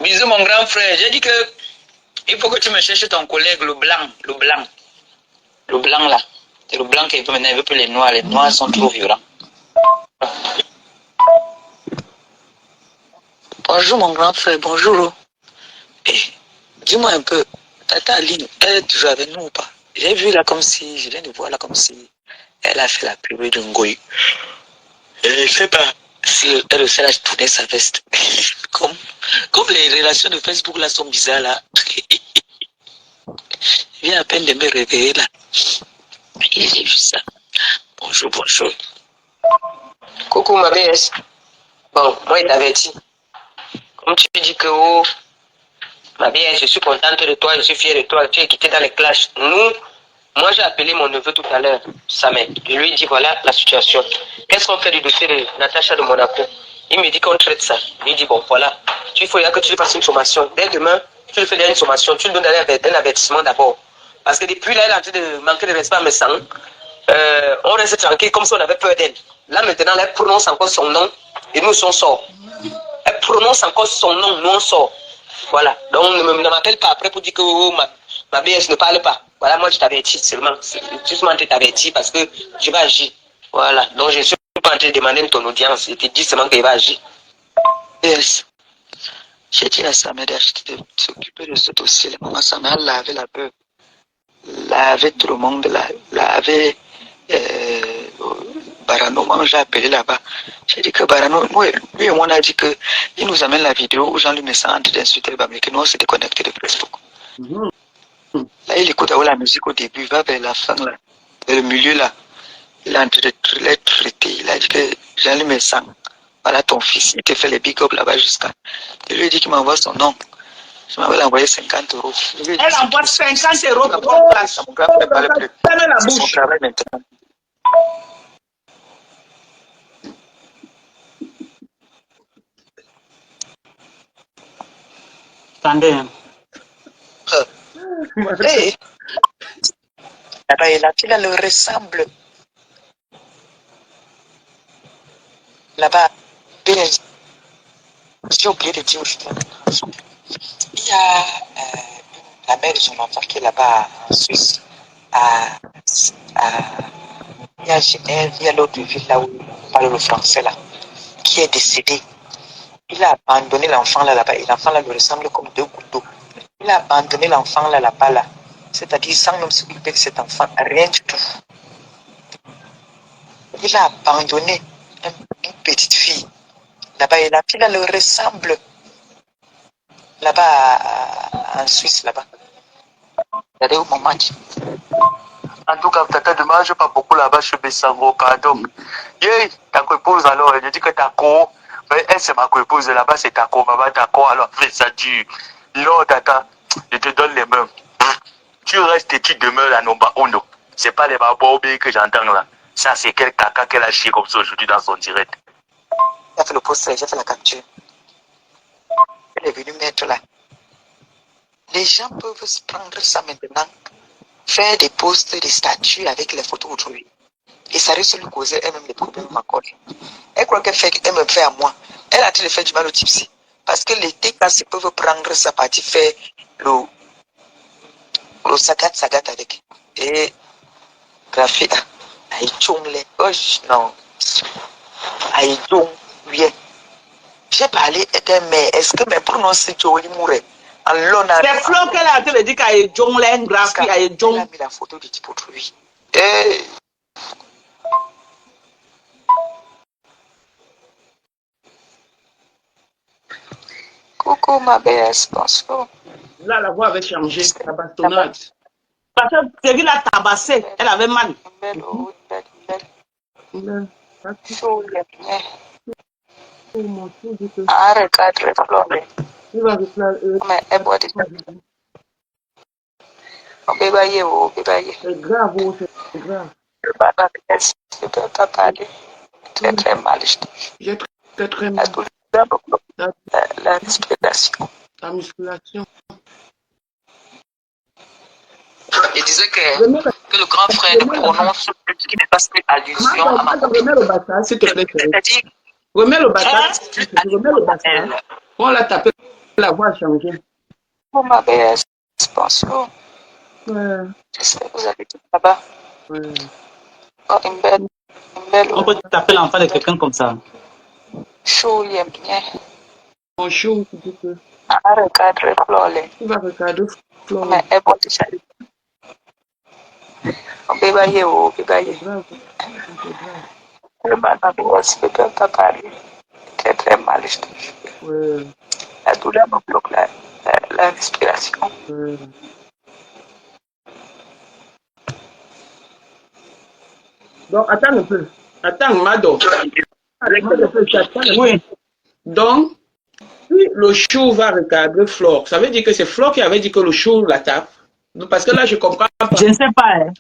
Bisous mon grand frère. J'ai dit que il faut que tu me cherches ton collègue, le blanc. Le blanc. Le blanc là. C'est le blanc qui veut maintenant, il veut plus les noirs. Les noirs sont trop violents. Bonjour mon grand frère, bonjour. Dis-moi un peu, Tata Aline, elle est toujours avec nous ou pas? J'ai vu là comme si, je viens de voir là comme si elle a fait la purée de Ngoy. Je ne sais pas si elle essaie de tourner sa veste. Comme les relations de Facebook là sont bizarres là. Je viens à peine de me réveiller là. Et j'ai vu ça. Bonjour, bonjour. Coucou ma BS. Bon, moi il t'avertis. Comme tu dis que oh, ma BS, je suis contente de toi, je suis fier de toi, tu es quitté dans les clashs. Moi j'ai appelé mon neveu tout à l'heure, Samet. Je lui ai dit voilà la situation. Qu'est-ce qu'on fait du dossier de Natacha de Monaco? Il me dit qu'on traite ça. Je lui ai dit bon voilà, il faut que tu lui fasses une sommation. Dès demain, tu lui fais une sommation, tu lui donnes un avertissement d'abord. Parce que depuis là, elle a en train de manquer de respect à mes sangs. On reste tranquille comme si on avait peur d'elle. Là maintenant, elle prononce encore son nom et nous on sort. Elle prononce encore son nom, nous on sort. Voilà. Donc ne m'appelle pas après pour dire que oh, ma BS ne parle pas. Voilà, moi je t'avertis seulement. Justement, je t'avertis parce que je vais agir. Voilà. Donc je ne suis pas en train de demander ton audience. Je te dis seulement qu'il va agir. Yes. J'ai dit à sa mère d'acheter, de s'occuper de ce dossier. Maman, sa mère lavait la peur. Lavait tout le monde, lavait Barano. Moi, j'ai appelé là-bas. J'ai dit que Barano, lui et moi, on a dit que il nous amène la vidéo où Jean-Luc Messin en train d'insulter Bamé, que nous, on s'est déconnecté de Facebook. Là, il écoute la musique au début, il va vers la fin, là, vers le milieu, là. Il est en train de les traiter. Il a dit que Jean-Luc Messin, voilà ton fils, il te fait les big up là-bas jusqu'à. Il lui dit qu'il m'envoie son nom. Je m'avais envoyé 50 euros. Elle envoie 50 euros pour ton place. Mon grand frère parle plus. C'est son travail maintenant. Attendez. Hey. Là-bas, la fille, elle le ressemble. Là-bas, j'ai oublié de dire aussi. Il y a la mère de son enfant qui est là-bas en Suisse. Il y a Genève, il y a l'autre ville là où on parle le français là, qui est décédé. Il a abandonné l'enfant là-bas et l'enfant là lui ressemble comme deux gouttes d'eau. Il a abandonné l'enfant là-bas là. C'est-à-dire sans même s'occuper de cet enfant, rien du tout. Il a abandonné une petite fille là-bas et la fille là le ressemble là-bas en Suisse là-bas. Regardez où mon match. En tout cas, tata, ne mange pas beaucoup là-bas chez Bessango, pardon. Yeah, ta épouse alors, elle dit que ta co, mais elle c'est ma épouse là-bas, c'est ta co, maman, ta co, alors fais ça dur. Non, tata, je te donne les mains. Tu restes et tu demeures là, non pas Ono. C'est pas les babobés que j'entends là. Ça, c'est quel caca qu'elle a chié comme ça aujourd'hui dans son direct. J'ai fait le poster, j'ai fait la capture. Elle est venue mettre là. Les gens peuvent se prendre ça maintenant, faire des posts, des statuts avec les photos d'autrui. Et ça risque de lui causer elle-même des problèmes encore. Elle croit qu'elle me fait à moi. Elle a dit de faire du mal au tipsy. Parce que les TKC peuvent prendre sa partie, faire le sagat avec. Et graphique, non. J'ai parlé mais est-ce que mes pronoms c'est Jolie Mouret? C'est Flo qu'elle a dit qu'il y a John Len graphique, il y a John. Elle a mis la photo du type autrui. Et coucou ma BS, bonsoir. Là, la voix avait changé, la bastonnade. Parce que c'est qu'il a tabassé, elle avait mal. Belle. Mais elle boit déjà. C'est grave, c'est grave. Je peux pas parler. Très mal. J'ai très mal. La respiration. La musculation. Il disait que le grand frère ne prononce plus ce qui n'est pas fait allusion à ma copine. Remets le bâtard, s'il te plaît. C'est-à-dire, Remets le bâtard. Remets le bâtard. On l'a tapé, la voix a changé. pour ma BS, bonsoir. Ouais. J'espère que vous avez tout là-bas. Ouais. Oh, une belle. On peut taper l'enfant de quelqu'un comme ça. Chaud, il est bien. Mon chou, tu dis que. Recadrer Floré. Tu vas regarder Floré. Mais elle va te saluer. On peut bailler. C'est grave. Le mal ma BS, je ne peux pas parler. Très mal, je te jure. Ouais. La douleur me bloque la respiration. Ouais. Donc, attends un peu. Attends, Mado. Oui. Donc, si le chou va regarder Flore, ça veut dire que c'est Flore qui avait dit que le chou la tape. Parce que là, je comprends pas. Je ne sais pas. Hein.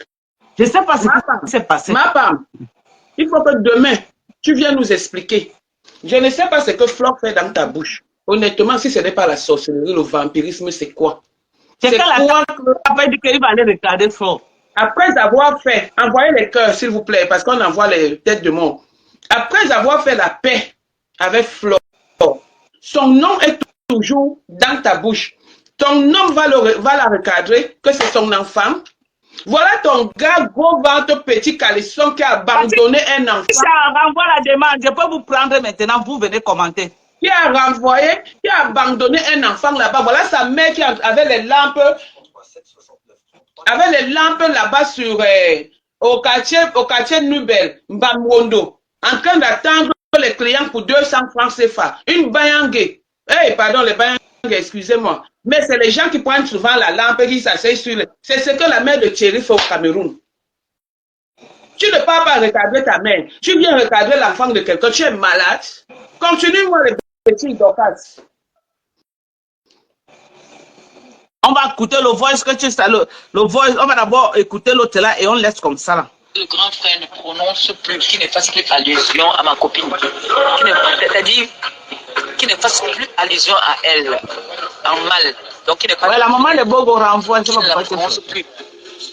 Je ne sais pas ce qui s'est passé. Ma femme, il faut que demain, tu viennes nous expliquer. Je ne sais pas ce que Flore fait dans ta bouche. Honnêtement, si ce n'est pas la sorcellerie, le vampirisme, c'est quoi? C'est qu'elle a dit qu'il va aller regarder Flore. Après avoir fait, envoyez les cœurs, s'il vous plaît, parce qu'on envoie les têtes de mort. Après avoir fait la paix avec Flore, son nom est toujours dans ta bouche. Ton homme va la recadrer, que c'est son enfant. Voilà ton gars, gros ventre, petit caleçon qui a abandonné un enfant. Ça renvoie la demande. Je peux vous prendre maintenant, vous venez commenter. qui a renvoyé, qui a abandonné un enfant là-bas. Voilà sa mère qui avait les lampes là-bas sur au quartier Nubel, Mbamwondo, en train d'attendre les clients pour 200 francs CFA. Une bayangue. Pardon, les bayangues, excusez-moi. Mais c'est les gens qui prennent souvent la lampe et qui s'asseyent sur le... C'est ce que la mère de Thierry fait au Cameroun. Tu ne pars pas recadrer ta mère. Tu viens recadrer l'enfant de quelqu'un. Tu es malade. Continue-moi les petits Dorcas. On va écouter le voice que tu sais, le voice. On va d'abord écouter l'autre là et on laisse comme ça là. Le grand frère ne prononce plus, qui ne fasse plus allusion à ma copine. C'est-à-dire, qui ne fasse plus allusion à elle en mal. Donc, qui ne pas. Ouais, la maman de Bogo renvoie. Qui ne la prononce plus.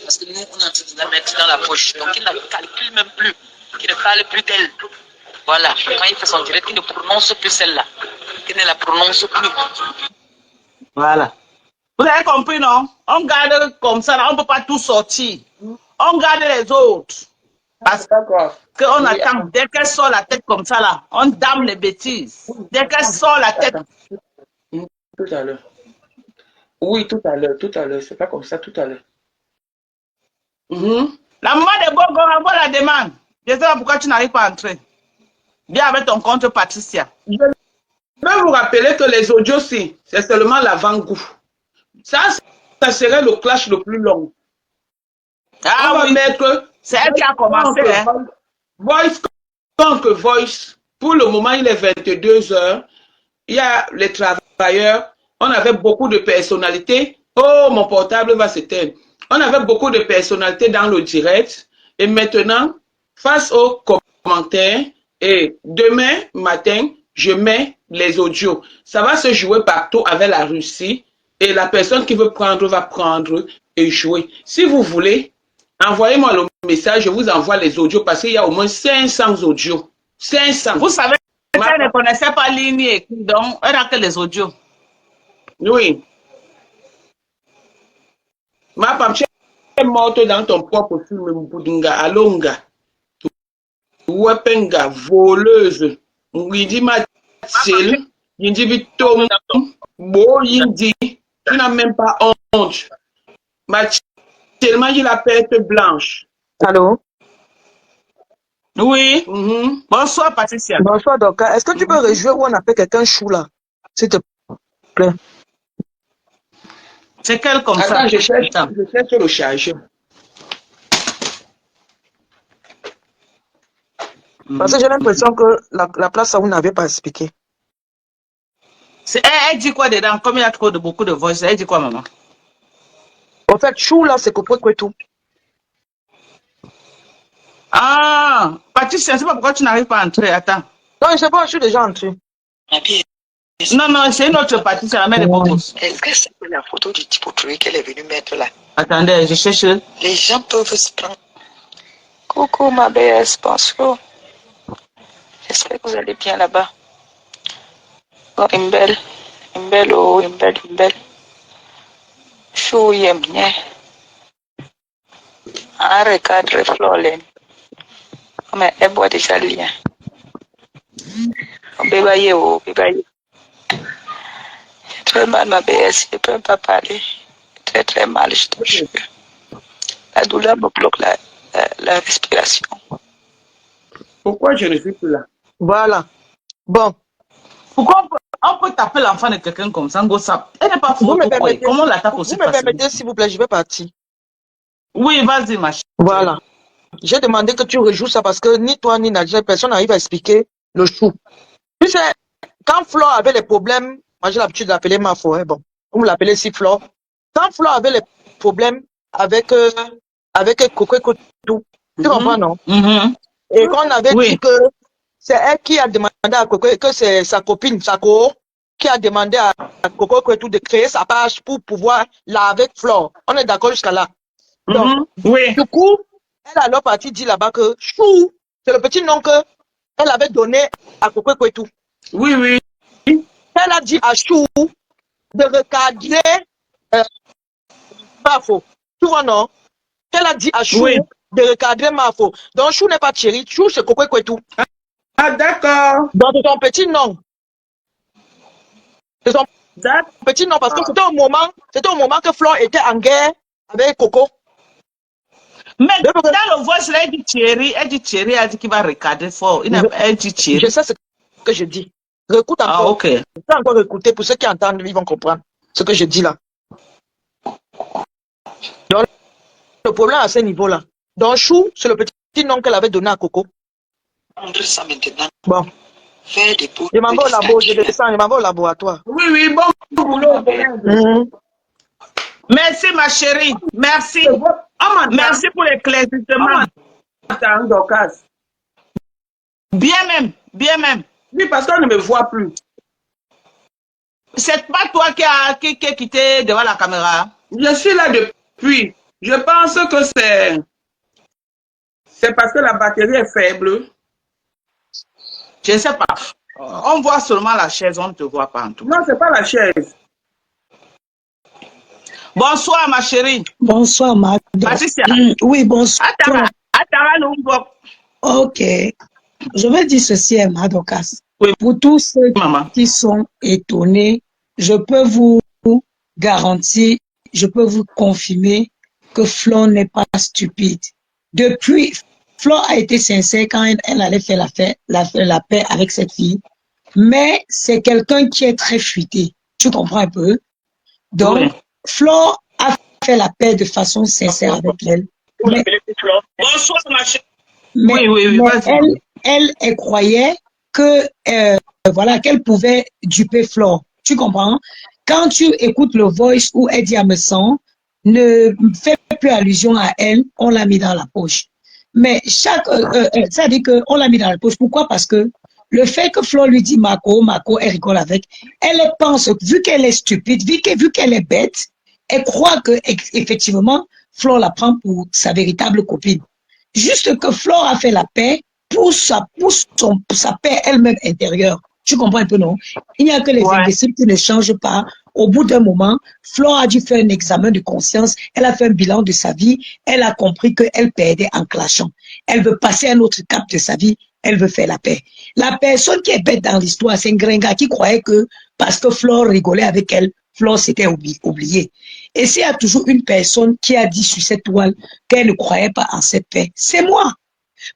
Parce que nous, on est en train de la mettre dans la poche. Donc, il ne la calcule même plus. Qui ne parle plus d'elle. Voilà. Quand il fait son direct, il ne prononce plus celle-là. Qui ne la prononce plus. Voilà. Vous avez compris, non? On garde comme ça, là, on ne peut pas tout sortir. On garde les autres. Parce qu'on attend, dès qu'elle sort la tête comme ça, là, on dame les bêtises. Dès qu'elle sort la tête. Tout à l'heure. Oui, tout à l'heure. C'est pas comme ça, tout à l'heure. La maman de Bogo renvoie la demande. Je sais pas pourquoi tu n'arrives pas à entrer. Viens avec ton compte Patricia. Je vais vous rappeler que les audios, c'est seulement l'avant-goût. Ça serait le clash le plus long. Ah, on va mettre... C'est elle qui a commencé. Voice contre voice. Pour le moment, il est 22 h. Il y a les travailleurs. On avait beaucoup de personnalités. Oh, mon portable va s'éteindre. On avait beaucoup de personnalités dans le direct. Et maintenant, face aux commentaires, et demain matin, je mets les audios. Ça va se jouer partout avec la Russie. Et la personne qui veut prendre va prendre et jouer. Si vous voulez, envoyez-moi le message, je vous envoie les audios parce qu'il y a au moins 500 audios. 500. Vous savez, elle ne connaissait pas Ligné, donc elle n'a que les audios. Oui. Ma femme, tu es morte dans ton propre film, Mbudinga, Alonga. Wepenga, voleuse. Mwidi Matil, Yindi Bitom, Bo Yindi. Tu n'as même pas honte. Tellement il a perte blanche. Allô? Oui. Bonsoir, Patricia. Bonsoir, Doka. Est-ce que tu peux rejouer où on appelle quelqu'un chou là? S'il te plaît. C'est quel comme ça? Je cherche le chargeur. Parce que j'ai l'impression que la place où vous n'avez pas expliqué. Elle dit quoi dedans? Comme il y a trop de beaucoup de voix, elle dit quoi, maman? En fait, chou là, c'est quoi tout. Ah, Patricia, je ne sais pas pourquoi tu n'arrives pas à entrer. Attends. Non, je ne sais pas, je suis déjà entré. Non, c'est une autre Patricia, la mère de Bobos. Est-ce que c'est la photo du type qu'elle est venue mettre là? Attendez, je cherche. Les gens peuvent se prendre. Coucou ma belle, bonjour. J'espère que vous allez bien là-bas. Oh, une belle. Chou yem bien. Un recadre florent. Mais elle boit déjà le lien. Bébaye. J'ai très mal ma BS, je ne peux pas parler. Très très mal, je te jure. La douleur me bloque la respiration. Pourquoi je ne suis plus là? Voilà. Bon. Pourquoi on peut taper l'enfant de quelqu'un comme ça? Elle n'est pas faute. Comment on l'attaque aussi? Vous me permettez, s'il vous plaît, je vais partir. Oui, vas-y, ma chérie. Voilà. J'ai demandé que tu rejoues ça parce que ni toi ni Nadia, personne n'arrive à expliquer le chou. Tu sais, quand Flo avait les problèmes, moi j'ai l'habitude d'appeler ma forêt, bon, vous l'appelez si Flo. Quand Flo avait les problèmes avec Coco et tout, tu comprends, non? Et qu'on avait dit que c'est elle qui a demandé à Coco, que c'est sa copine, Sako, qui a demandé à Coco et tout de créer sa page pour pouvoir la avec Flo. On est d'accord jusqu'à là? Donc, du coup, elle a alors parti dire là-bas que Chou, c'est le petit nom qu'elle avait donné à Coco Kwetu. Oui. Elle a dit à Chou de recadrer Mafo. Tu vois, non? Elle a dit à Chou de recadrer Mafo. Donc, Chou n'est pas chéri, Chou c'est Coco Kwetu. Ah, d'accord. Donc, ton petit nom. C'est son petit nom parce que c'était au moment que Flore était en guerre avec Coco. Mais dans le voice, là, elle dit Thierry, elle dit qu'il va regarder fort. Elle dit Thierry. Je sais ce que je dis. Réécoute encore. Ah, ok. Je vais encore écouter. Pour ceux qui entendent, ils vont comprendre ce que je dis là. Donc, le problème à ce niveau-là. Donc, Chou, c'est le petit nom qu'elle avait donné à Coco. Ça maintenant. Bon. Faire des pots. Je m'en vais au labo, je descends, je m'en vais au laboratoire. Oui, bon boulot. Merci, ma chérie. Merci. Merci pour l'éclaircissement. Bien même. Oui, parce qu'on ne me voit plus. C'est pas toi qui as quitté devant la caméra. Je suis là depuis. Je pense que c'est parce que la batterie est faible. Je ne sais pas. On voit seulement la chaise, on ne te voit pas en tout cas. Non, c'est pas la chaise. Bonsoir, ma chérie. Bonsoir, madame. Patricia. Oui, bonsoir. Ok. Je vais dire ceci, Madokas. Oui. Pour tous ceux Maman. qui sont étonnés, je peux vous garantir, je peux vous confirmer que Flo n'est pas stupide. Depuis, Flo a été sincère quand elle allait faire la paix avec cette fille, mais c'est quelqu'un qui est très fuité. Tu comprends un peu? Donc, Oui. Flo a fait la paix de façon sincère avec elle. Mais, Bonsoir, ma chérie. mais, Oui, mais elle croyait que voilà, qu'elle pouvait duper Flore. Tu comprends? Quand tu écoutes le voice où elle dit à me sens, ne fais plus allusion à elle, on l'a mis dans la poche. Mais ça veut dire qu'on l'a mis dans la poche. Pourquoi? Parce que le fait que Flore lui dit Marco, elle rigole avec, elle pense, vu qu'elle est stupide, vu qu'elle est bête, elle croit que effectivement Flore la prend pour sa véritable copine. Juste que Flore a fait la paix pour sa paix elle-même intérieure. Tu comprends un peu, non? Il n'y a que les imbéciles qui ne changent pas. Au bout d'un moment, Flore a dû faire un examen de conscience. Elle a fait un bilan de sa vie. Elle a compris qu'elle perdait en clashant. Elle veut passer à un autre cap de sa vie. Elle veut faire la paix. La personne qui est bête dans l'histoire, c'est un gringa qui croyait que parce que Flore rigolait avec elle, Flore s'était oubliée. Et s'il y a toujours une personne qui a dit sur cette toile qu'elle ne croyait pas en cette paix, c'est moi.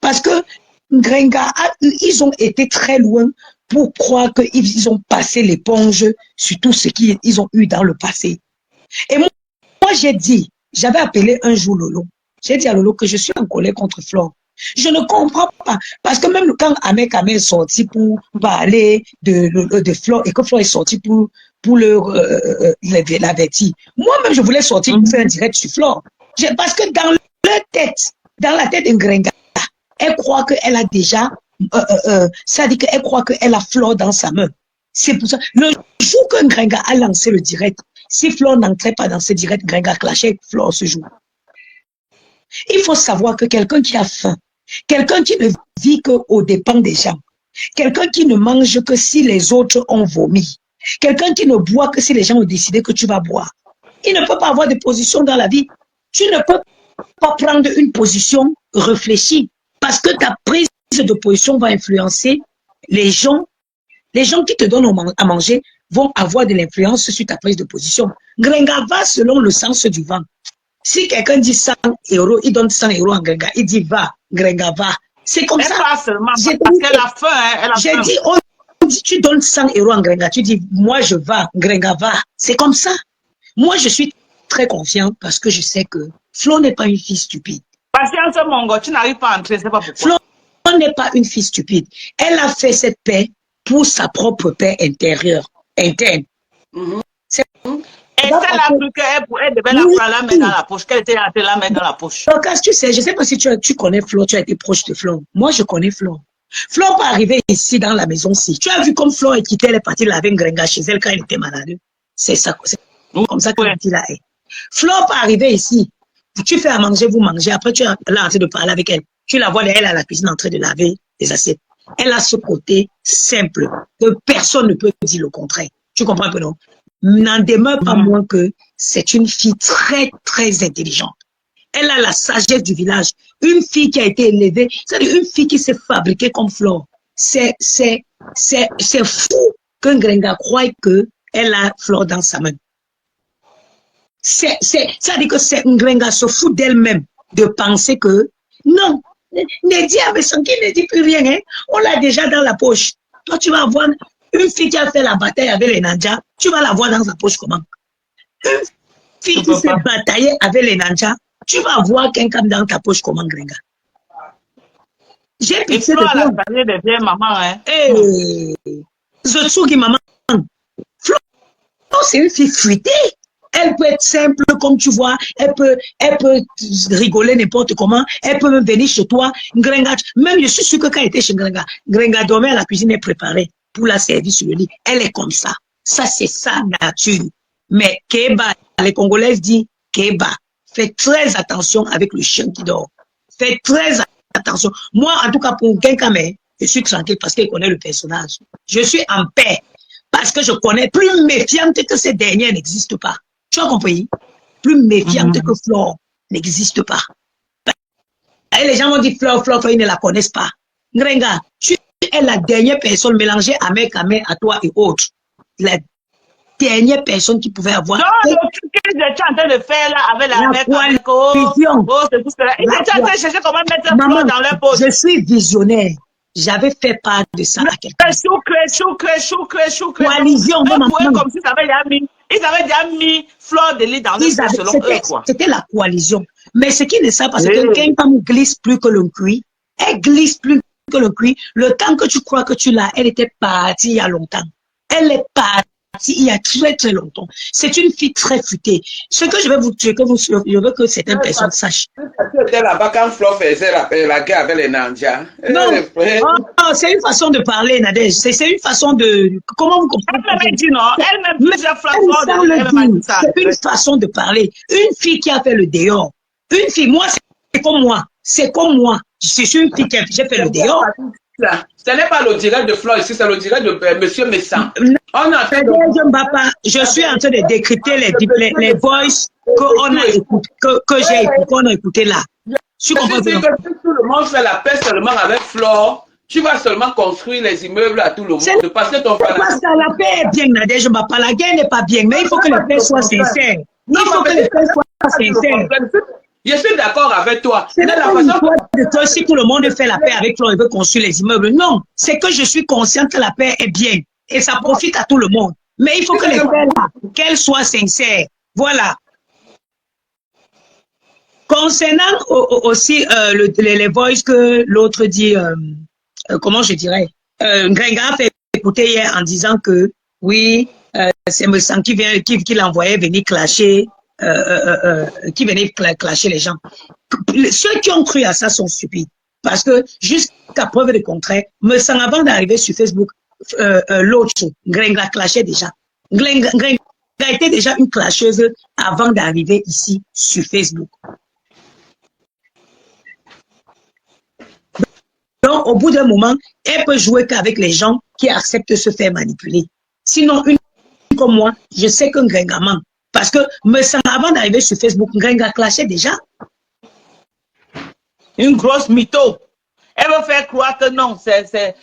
Parce que Gringa, ils ont été très loin pour croire qu'ils ont passé l'éponge sur tout ce qu'ils ont eu dans le passé. Et moi j'ai dit, j'avais appelé un jour Lolo. J'ai dit à Lolo que je suis en colère contre Flore. Je ne comprends pas. Parce que même quand Ahmed est sorti pour parler de Flore et que Flore est sorti pour l'avertir, moi-même je voulais sortir pour faire un direct sur Flore. Parce que dans la tête d'un Gringa, elle croit qu'elle a déjà, ça dit qu'elle croit qu'elle a Flore dans sa main. C'est pour ça. Le jour qu'un Gringa a lancé le direct, si Flore n'entrait pas dans ce direct, Gringa clashait avec Flore ce jour. Il faut savoir que quelqu'un qui a faim, quelqu'un qui ne vit qu'aux dépens des gens, quelqu'un qui ne mange que si les autres ont vomi, quelqu'un qui ne boit que si les gens ont décidé que tu vas boire, il ne peut pas avoir de position dans la vie. Tu ne peux pas prendre une position réfléchie parce que ta prise de position va influencer les gens qui te donnent à manger vont avoir de l'influence sur ta prise de position. Gringa va selon le sens du vent. Si quelqu'un dit 100 €, il donne 100 € en Gringa. Il dit va, Gringa va. C'est comme ça. Pas seulement parce qu'elle a faim. J'ai dit, on dit, tu donnes 100 € en Gringa. Tu dis, moi je va, Gringa va. C'est comme ça. Moi je suis très confiante parce que je sais que Flo n'est pas une fille stupide. Patience, Mongo, tu n'arrives pas à entrer, c'est pas pourquoi. Flo n'est pas une fille stupide. Elle a fait cette paix pour sa propre paix intérieure, interne. Et celle-là, elle devait la mettre dans la poche. Qu'elle était en train de la mettre dans la poche. Donc, tu sais, je ne sais pas si tu connais Flo, tu as été proche de Flo. Moi, je connais Flo. Flo peut arriver ici dans la maison-ci. Tu as vu comme Flo est quitté, elle est partie laver un Gringa chez elle quand elle était malade. C'est ça. C'est comme ça qu'elle dit là. Flo peut arriver ici. Tu fais à manger, vous mangez. Après, tu es là en train de parler avec elle. Tu la vois elle à la cuisine en train de laver les assiettes. Elle a ce côté simple que personne ne peut dire le contraire. Tu comprends un peu, non? N'en demeure pas moins que c'est une fille très, très intelligente. Elle a la sagesse du village. Une fille qui a été élevée, c'est-à-dire une fille qui s'est fabriquée comme Flore. C'est fou qu'un Gringa croie que elle a Flore dans sa main. Ça veut dire que c'est Ngrenga se fout d'elle-même de penser que non, Nedi Abesanki ne dit plus rien, hein. On l'a déjà dans la poche. Toi, tu vas voir une fille qui a fait la bataille avec les Nandja, tu vas la voir dans sa poche comment? Une fille qui s'est bataillée avec les Nandja, tu vas voir quelqu'un dans ta poche comment, Ngrenga. J'ai pitié de toi. La famille devient maman, hein. Zotsugi maman. Flo, c'est une fille fruitée. Elle peut être simple, comme tu vois. Elle peut rigoler n'importe comment. Elle peut même venir chez toi. Ngrenga, même je suis sûr que quand elle était chez Ngrenga, Ngrenga dormait à la cuisine et préparée pour la servir sur le lit. Elle est comme ça. Ça, c'est sa nature. Mais Keba, les Congolaises disent Keba, fais très attention avec le chien qui dort. Fais très attention. Moi, en tout cas, pour Kenkame, je suis tranquille parce qu'elle connaît le personnage. Je suis en paix parce que je connais plus méfiante que ces dernières n'existent pas. Tu as compris? Plus méfiante que Flore n'existe pas. Et les gens m'ont dit Flore, ils ne la connaissent pas. Ngrenga, tu es la dernière personne mélangée à Mekame, à toi et autres. La dernière personne qui pouvait avoir. Non, le truc que j'étais en train de faire là avec la coalition. C'est tout cela. Ils étaient en train de chercher comment mettre Flore dans leur poche. Je suis visionnaire. J'avais fait part de ça à quelqu'un. Choucré. Coalition, comme si ils avaient déjà mis Flore de lit dans leur poche selon eux, quoi. C'était la coalition. Mais ce qui ne savent pas, c'est que quelqu'un glisse plus que le cuit. Elle glisse plus que le cuit. Le temps que tu crois que tu l'as, elle était partie il y a longtemps. Elle est partie il y a très longtemps. C'est une fille très futée. Ce que je vais vous dire, je veux que certaines personnes sachent. C'était là-bas quand Flore faisait la guerre avec les Nandja. Non, c'est une façon de parler, Nadège. C'est une façon de... Comment vous comprenez? Elle dit non. Elle-même plusieurs fois. C'est une façon de parler. Une fille qui a fait le dehors. Une fille, moi, c'est comme moi. C'est comme moi. Je suis une fille qui a fait le dehors. Ce n'est pas le direct de Flore ici, c'est le direct de Monsieur Messan. Je suis en train de décrypter les voices qu'on a écouté là. Si tout le monde fait la paix seulement avec Flore, tu vas seulement construire les immeubles à tout le monde. Parce que ton la paix est bien, Nadège Mbapa. La guerre n'est pas bien, mais il faut que la paix soit sincère. Il faut que la paix soit sincère. Je suis d'accord avec toi. C'est la façon de toi, si tout le monde fait la paix avec Flore et veut construire les immeubles. Non, c'est que je suis consciente que la paix est bien et ça profite à tout le monde. Mais il faut que les paix là, qu'elles soient sincères. Voilà. Concernant aussi les voices que l'autre dit, comment je dirais, Ngrenga a fait écouter hier en disant que oui, c'est Messan qui l'envoyait venir clasher. Qui venaient clasher les gens. Ceux qui ont cru à ça sont stupides. Parce que, jusqu'à preuve de contraire, Messan, avant d'arriver sur Facebook, l'autre, Ngrenga clashait déjà. Ngrenga était déjà une clasheuse avant d'arriver ici sur Facebook. Donc, au bout d'un moment, elle peut jouer qu'avec les gens qui acceptent de se faire manipuler. Sinon, une comme moi, je sais que Ngrenga ment. Parce que, avant d'arriver sur Facebook, Ngrenga clashait déjà. Une grosse mytho. Elle veut faire croire que non, c'est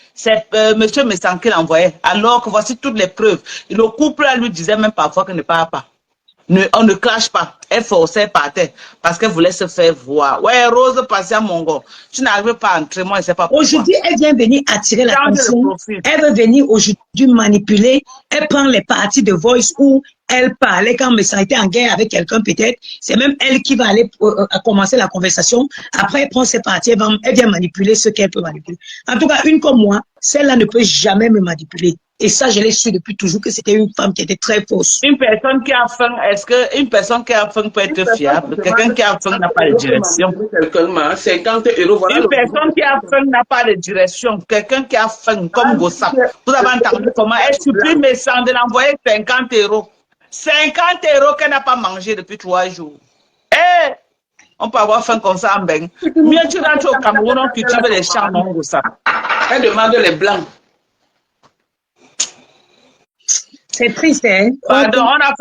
M. Messan qui l'envoyait. Alors que voici toutes les preuves. Le couple lui disait même parfois qu'il ne parle pas. On ne clash pas. Elle forçait par terre parce qu'elle voulait se faire voir. Ouais, Rose passait à Mongo. Tu n'arrives pas à entrer, moi, je ne sais pas pourquoi. Aujourd'hui, elle vient venir attirer l'attention. Elle veut venir aujourd'hui manipuler. Elle prend les parties de voice où elle parlait quand Messan était en guerre avec quelqu'un peut-être. C'est même elle qui va aller commencer la conversation. Après, elle prend ses parties. Elle vient manipuler ce qu'elle peut manipuler. En tout cas, une comme moi, celle-là ne peut jamais me manipuler. Et ça, je l'ai su depuis toujours que c'était une femme qui était très fausse. Une personne qui a faim, est-ce qu'une personne qui a faim peut être fiable? Quelqu'un qui a faim n'a pas de direction. 50 €, voilà. Une personne qui a faim n'a pas de direction. Quelqu'un qui a faim, comme Gossa. Vous avez entendu comment elle supprime Messan de l'envoyer 50 €. 50 € qu'elle n'a pas mangé depuis 3 jours. Eh! On peut avoir faim comme ça en bain. Mieux tu rentres au Cameroun, on cultive les champs, non, Gossa. Elle demande les blancs. C'est triste, hein? Pardon, on a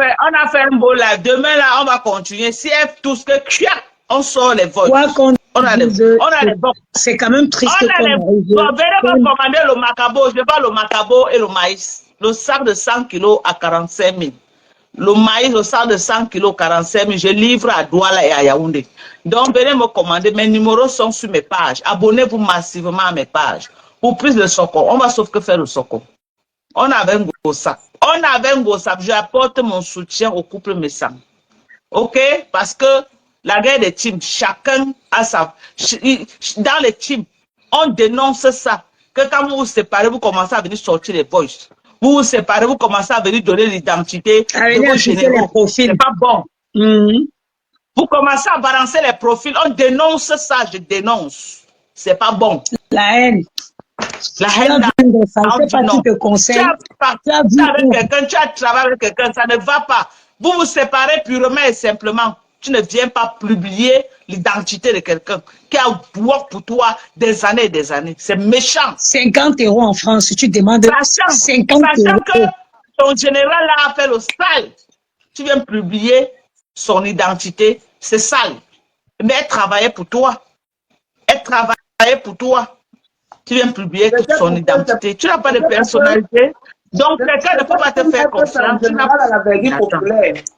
fait un beau live. Demain, là, on va continuer. Si elle tout ce que on sort les votes. On a les votes. C'est quand même triste. On a les votes. Venez me commander le macabo. Je vais le macabo et le maïs. le sac de 100 kilos à 45 000. Le maïs, le sac de 100 kilos, 45 000, je livre à Douala et à Yaoundé. Donc, venez me commander. Mes numéros sont sur mes pages. Abonnez-vous massivement à mes pages. Pour plus de soko, on va sauf que faire le soko. On avait un gros sac. On avait un gros sac. Je apporte mon soutien au couple Messam. OK? Parce que la guerre des teams, chacun a sa... Dans les teams, on dénonce ça. Que quand vous vous séparez, vous commencez à venir sortir les boys. Vous vous séparez, vous commencez à venir donner l'identité de vos généraux. C'est pas bon. Vous commencez à balancer les profils. On dénonce ça, je dénonce. C'est pas bon. La haine. La haine, ça ne fait pas qui te conseille. Tu as avec quelqu'un, tu as travaillé avec quelqu'un, ça ne va pas. Vous vous séparez purement et simplement. Tu ne viens pas publier l'identité de quelqu'un qui a work pour toi des années et des années. C'est méchant. 50 € en France, tu demandes 50 €. Sachant que ton général a fait le sale. Tu viens publier son identité, c'est sale. Mais elle travaillait pour toi. Elle travaillait pour toi. Tu viens publier son identité. Tu n'as pas de personnalité. Donc, quelqu'un ne peut pas te faire confiance.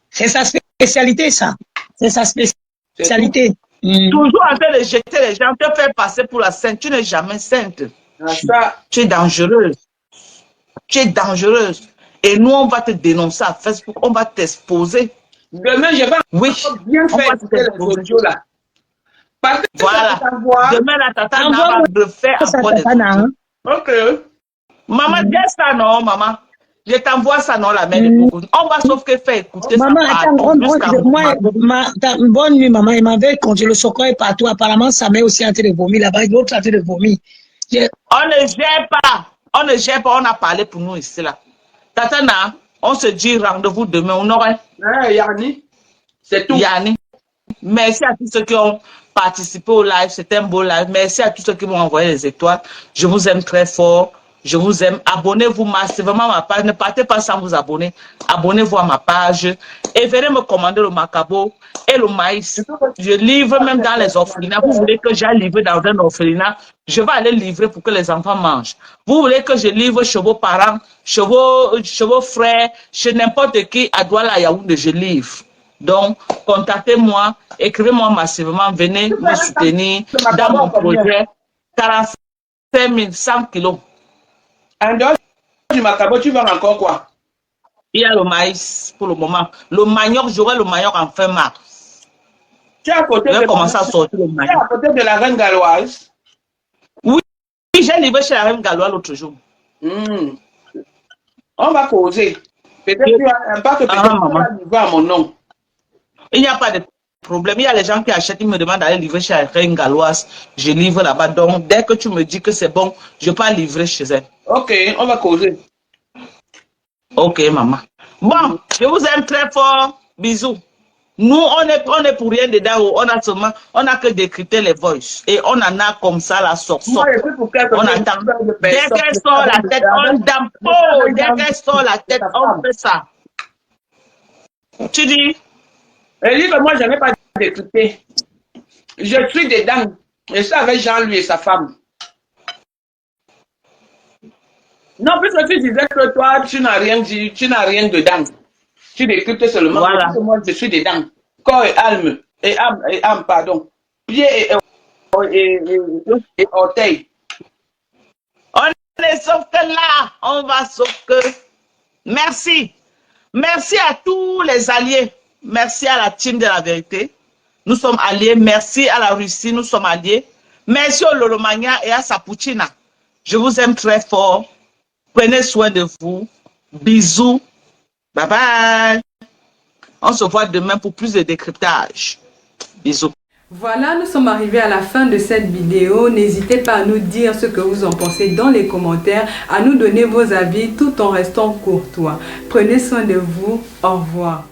C'est sa spécialité, ça. C'est sa spécialité. Toujours en train de jeter les gens, te faire passer pour la sainte. Tu n'es jamais sainte. Tu es dangereuse. Tu es dangereuse. Et nous, on va te dénoncer à Facebook. On va t'exposer. Demain, je vais bien faire les audios là. Voilà. Demain, la tata va le faire encore des audios. Ok. Maman, dis ça, non, maman. Je t'envoie ça, non, la mère de beaucoup. On va sauf que faire écouter ça. Maman, attends, bonne nuit, maman. Il m'avait compté le socor est partout. Apparemment, sa mère aussi en train de vomir là-bas. L'autre en train de vomir. On ne gère pas. On ne gère pas. On a parlé pour nous ici, là. Tatana, on se dit rendez-vous demain. On aurait. Yanni. C'est tout. Yanni. Merci à tous ceux qui ont participé au live. C'était un beau live. Merci à tous ceux qui m'ont envoyé les étoiles. Je vous aime très fort. Je vous aime. Abonnez-vous massivement à ma page. Ne partez pas sans vous abonner. Abonnez-vous à ma page. Et venez me commander le macabo et le maïs. Je livre même dans les orphelinats. Vous voulez que j'aille livrer dans un orphelinat? Je vais aller livrer pour que les enfants mangent. Vous voulez que je livre chez vos parents, chez vos frères, chez n'importe qui à Douala, à Yaoundé, je livre. Donc, contactez-moi, écrivez-moi massivement, venez me soutenir dans mon projet. 45 100 kilos. En dehors du macabo, tu vends encore quoi? Il y a le maïs pour le moment. Le manioc, j'aurai le manioc en fin mars. Tu es à côté, je vais commencer à sortir le manioc. Tu es à côté de la reine galloise? Oui, j'ai livré chez la reine galloise l'autre jour. On va causer. Peut-être qu'il y a un pack de à mon nom. Il n'y a pas de problème. Il y a les gens qui achètent, ils me demandent d'aller livrer chez la reine galloise. Je livre là-bas. Donc, dès que tu me dis que c'est bon, je peux livrer chez elle. Ok, on va causer. Ok, maman. Bon, je vous aime très fort. Bisous. Nous, on est pour rien dedans. On a que décrypter les voices. Et on en a comme ça la sorte. On attend. Dès qu'elle sort la tête, on dampo. Dès qu'elle sort la tête, on fait ça. Tu dis? Elle dit que moi, je n'ai pas décrypté. Je suis dedans. Et ça avec Jean-Louis et sa femme. Non, puisque tu disais que toi, tu n'as rien dit, tu n'as rien dedans. Tu décryptes seulement. Voilà. Moi, je suis dedans. Corps et âme, pardon. Pied et orteil. On est sauf que là, on va sauf que. Merci. Merci à tous les alliés. Merci à la team de la vérité. Nous sommes alliés. Merci à la Russie. Nous sommes alliés. Merci au Lolomania et à Sapuchina. Je vous aime très fort. Prenez soin de vous. Bisous. Bye bye. On se voit demain pour plus de décryptage. Bisous. Voilà, nous sommes arrivés à la fin de cette vidéo. N'hésitez pas à nous dire ce que vous en pensez dans les commentaires, à nous donner vos avis tout en restant courtois. Prenez soin de vous. Au revoir.